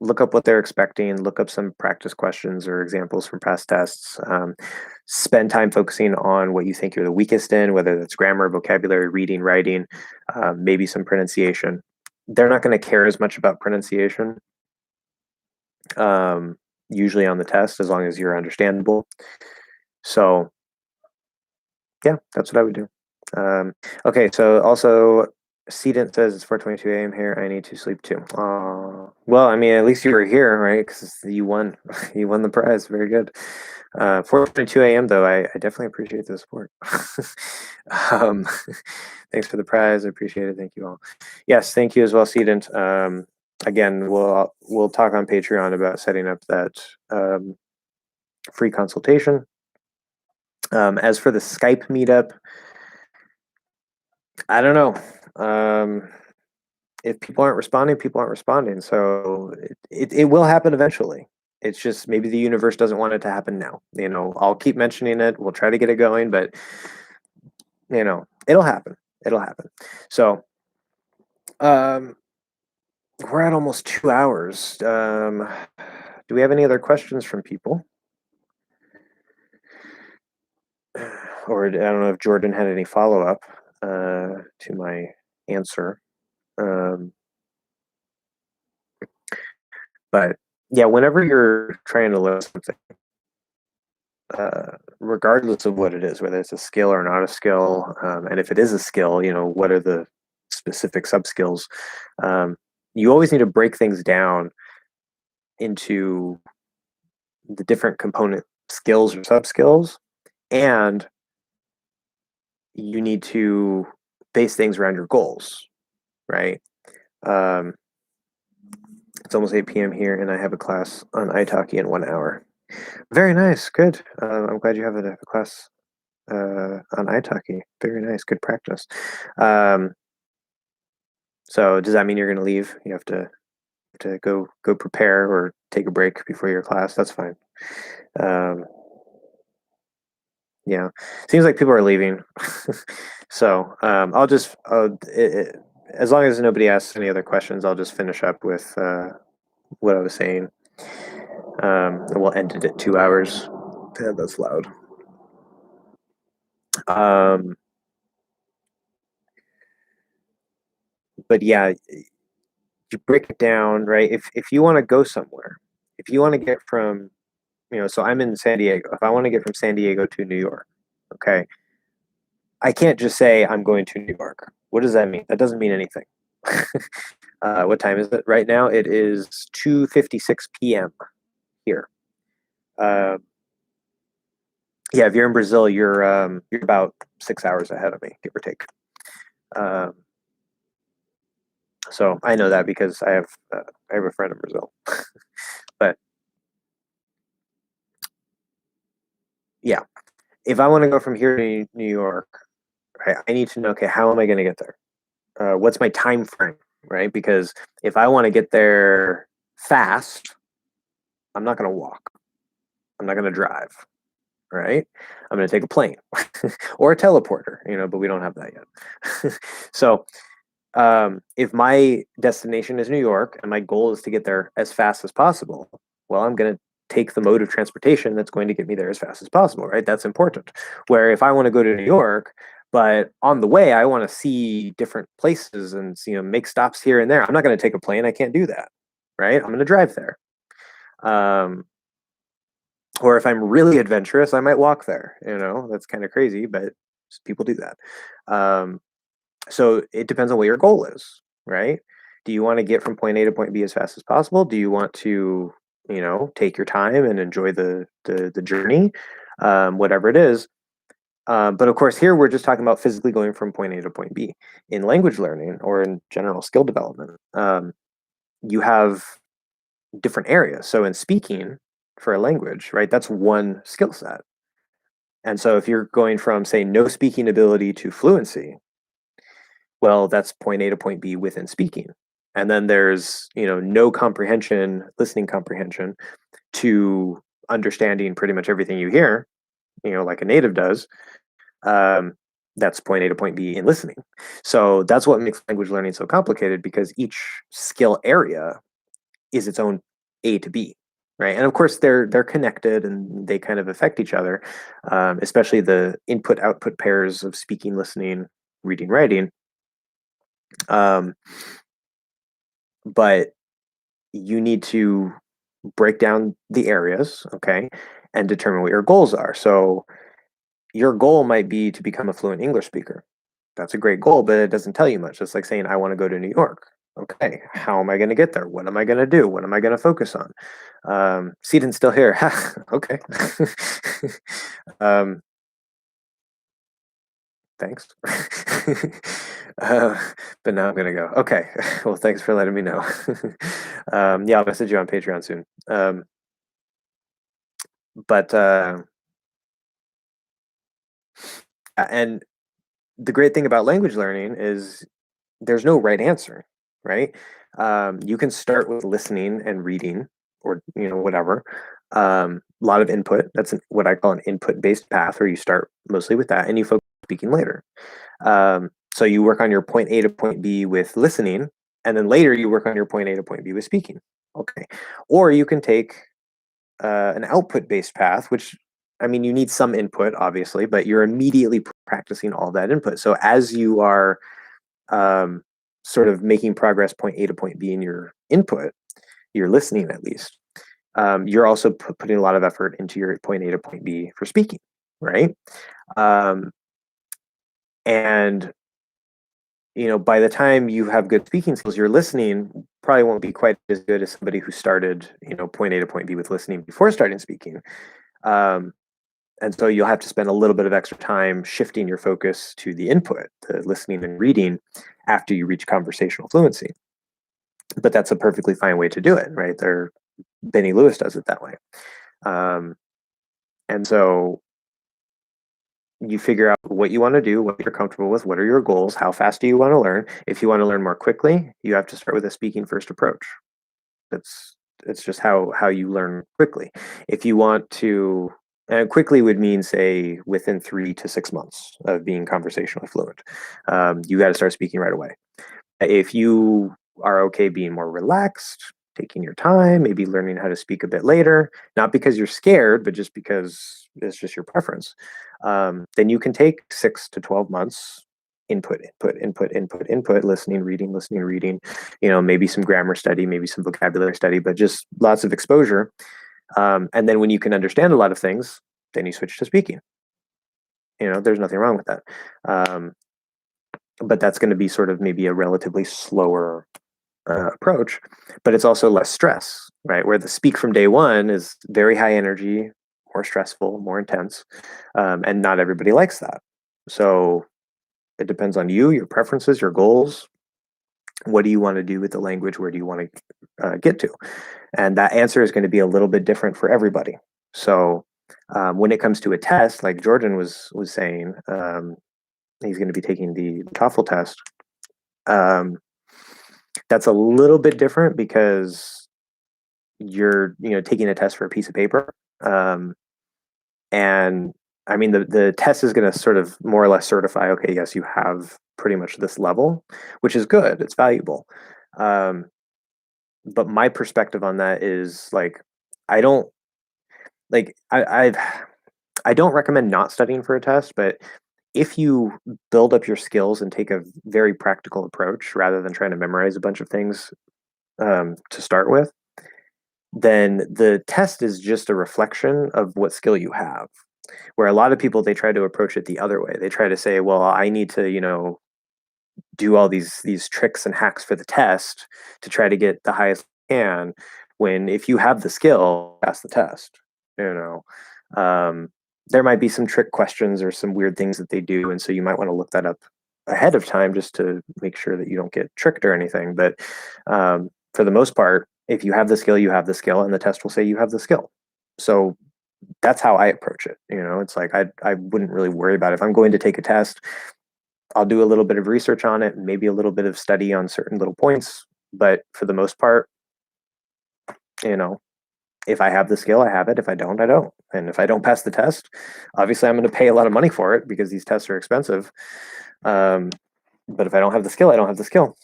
Look up what they're expecting, look up some practice questions or examples from past tests. Spend time focusing on what you think you're the weakest in, whether that's grammar, vocabulary, reading, writing, maybe some pronunciation. They're not going to care as much about pronunciation, usually on the test, as long as you're understandable. So yeah, that's what I would do. Okay, so also, Sedent says it's 4:22 a.m. here. I need to sleep too. Well, I mean, at least you were here, right? Because you won, you won the prize. Very good. 4:22 a.m. though. I definitely appreciate the support. um, thanks for the prize. I appreciate it. Thank you all. Yes, thank you as well, Sedent. Again, we'll talk on Patreon about setting up that free consultation. As for the Skype meetup, I don't know. If people aren't responding, people aren't responding. So it will happen eventually. It's just maybe the universe doesn't want it to happen now. I'll keep mentioning it. We'll try to get it going, but it'll happen. It'll happen. So um, we're at almost 2 hours. Do we have any other questions from people? or I don't know if Jordan had any follow-up to my answer. But yeah, whenever you're trying to learn something, regardless of what it is, whether it's a skill or not a skill, and if it is a skill, what are the specific sub skills? You always need to break things down into the different component skills or sub skills, and you need to base things around your goals, right? Um, it's almost 8 p.m. here, and I have a class on italki in 1 hour. Very nice, good. I'm glad you have a class on italki. Very nice, good practice. So does that mean you're going to leave? You have to go prepare or take a break before your class? That's fine. Yeah, seems like people are leaving. So as long as nobody asks any other questions, I'll just finish up with what I was saying. And we'll end it at 2 hours. Yeah, that's loud. But yeah, you break it down, right? If you want to go somewhere, if you want to get from, so I'm in San Diego. If I want to get from San Diego to New York, okay, I can't just say I'm going to New York. What does that mean? That doesn't mean anything. What time is it right now? It is 2:56 p.m. here. Uh, yeah, if you're in Brazil, you're about 6 hours ahead of me, give or take. Um, so I know that because I have a friend in Brazil. But yeah, if I want to go from here to New York, right, I need to know, okay, how am I going to get there? What's my time frame, right? Because if I want to get there fast, I'm not going to walk. I'm not going to drive, right? I'm going to take a plane or a teleporter, but we don't have that yet. So if my destination is New York and my goal is to get there as fast as possible, well, I'm going to take the mode of transportation that's going to get me there as fast as possible, right? That's important. Where if I want to go to New York, but on the way I want to see different places and make stops here and there, I'm not going to take a plane. I can't do that, right? I'm going to drive there. Or if I'm really adventurous, I might walk there. That's kind of crazy, but people do that. So it depends on what your goal is, right? Do you want to get from point A to point B as fast as possible? Do you want to, take your time and enjoy the journey, whatever it is? But of course, here we're just talking about physically going from point A to point B. In language learning or in general skill development, you have different areas. So in speaking for a language, right, that's one skill set. And so if you're going from, say, no speaking ability to fluency, well, that's point A to point B within speaking. And then there's, no comprehension, listening comprehension to understanding pretty much everything you hear, like a native does. That's point A to point B in listening. So that's what makes language learning so complicated, because each skill area is its own A to B, right? And of course, they're connected and they kind of affect each other, especially the input-output pairs of speaking, listening, reading, writing. But you need to break down the areas, okay, and determine what your goals are. So your goal might be to become a fluent English speaker. That's a great goal, but it doesn't tell you much. It's like saying, I want to go to New York. Okay, how am I going to get there? What am I going to do? What am I going to focus on? Seaton's still here. Okay. Thanks. But now I'm gonna go. Okay. Well, thanks for letting me know. Yeah, I'll message you on Patreon soon. But and the great thing about language learning is there's no right answer, right? You can start with listening and reading, or whatever. A lot of input. That's what I call an input-based path, where you start mostly with that and you focus on speaking later. So you work on your point A to point B with listening, and then later you work on your point A to point B with speaking. Okay. Or you can take an output-based path, which I mean, you need some input, obviously, but you're immediately practicing all that input. So as you are um, sort of making progress point A to point B in your input, you're listening at least. You're also putting a lot of effort into your point A to point B for speaking, right? Um, and by the time you have good speaking skills, your listening probably won't be quite as good as somebody who started, point A to point B with listening before starting speaking. Um, and so you'll have to spend a little bit of extra time shifting your focus to the input, the listening and reading, after you reach conversational fluency. But that's a perfectly fine way to do it, right? Benny Lewis does it that way. And so you figure out what you want to do, what you're comfortable with, what are your goals, how fast do you want to learn. If you want to learn more quickly, you have to start with a speaking first approach. It's just how you learn quickly. If you want to, and quickly would mean, say, within 3 to 6 months of being conversationally fluent, you got to start speaking right away. If you are okay being more relaxed, taking your time, maybe learning how to speak a bit later, not because you're scared, but just because it's just your preference, then you can take 6 to 12 months, input, listening, reading, maybe some grammar study, maybe some vocabulary study, but just lots of exposure. And then when you can understand a lot of things, then you switch to speaking. There's nothing wrong with that. But that's going to be sort of maybe a relatively slower approach, but it's also less stress, right? Where the speak from day one is very high energy, more stressful, more intense, and not everybody likes that. So it depends on you, your preferences, your goals. What do you want to do with the language? Where do you want to get to? And that answer is going to be a little bit different for everybody. So when it comes to a test, like Jordan was saying, he's going to be taking the TOEFL test. That's a little bit different because you're taking a test for a piece of paper, and I mean the test is going to sort of more or less certify, okay, yes, you have pretty much this level, which is good, it's valuable. But my perspective on that is like, I don't like I don't recommend not studying for a test, but if you build up your skills and take a very practical approach rather than trying to memorize a bunch of things to start with, then the test is just a reflection of what skill you have. Where a lot of people, they try to approach it the other way. They try to say, well, I need to, do all these tricks and hacks for the test to try to get the highest I can. When if you have the skill, pass the test. You know, there might be some trick questions or some weird things that they do, and so you might want to look that up ahead of time just to make sure that you don't get tricked or anything. But for the most part, if you have the skill, you have the skill, and the test will say you have the skill. So that's how I approach it. It's like I wouldn't really worry about it. If I'm going to take a test, I'll do a little bit of research on it, maybe a little bit of study on certain little points. But for the most part, you know, if I have the skill, I have it. If I don't, I don't. And if I don't pass the test, obviously I'm going to pay a lot of money for it because these tests are expensive. But if I don't have the skill, I don't have the skill.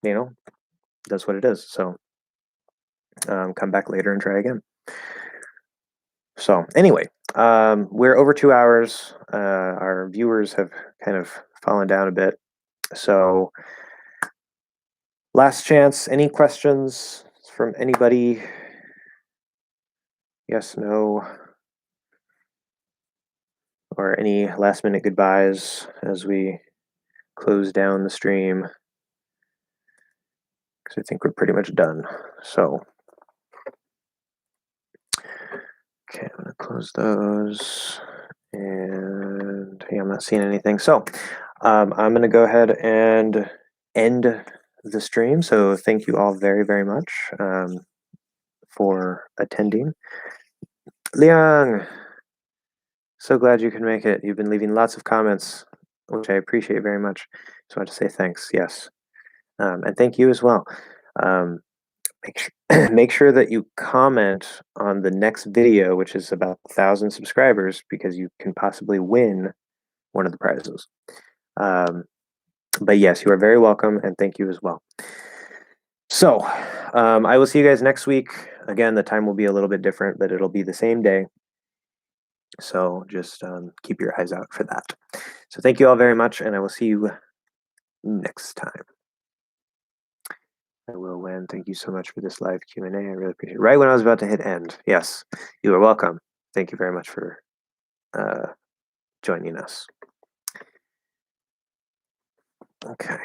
That's what it is. So come back later and try again. So anyway, we're over 2 hours. Our viewers have kind of fallen down a bit. So last chance, any questions from anybody? Yes, no, or any last minute goodbyes as we close down the stream? Because I think we're pretty much done. So, okay, I'm gonna close those. And hey, I'm not seeing anything. So I'm gonna go ahead and end the stream. So thank you all very, very much for attending. Liang, so glad you can make it. You've been leaving lots of comments, which I appreciate very much. Just want to say thanks. Yes. And thank you as well. Make sure that you comment on the next video, which is about 1,000 subscribers, because you can possibly win one of the prizes. But yes, you are very welcome, and thank you as well. So I will see you guys next week. Again, the time will be a little bit different, but it'll be the same day. So just keep your eyes out for that. So thank you all very much, and I will see you next time. I will win. Thank you so much for this live Q&A. I really appreciate it. Right when I was about to hit end. Yes, you are welcome. Thank you very much for joining us. Okay.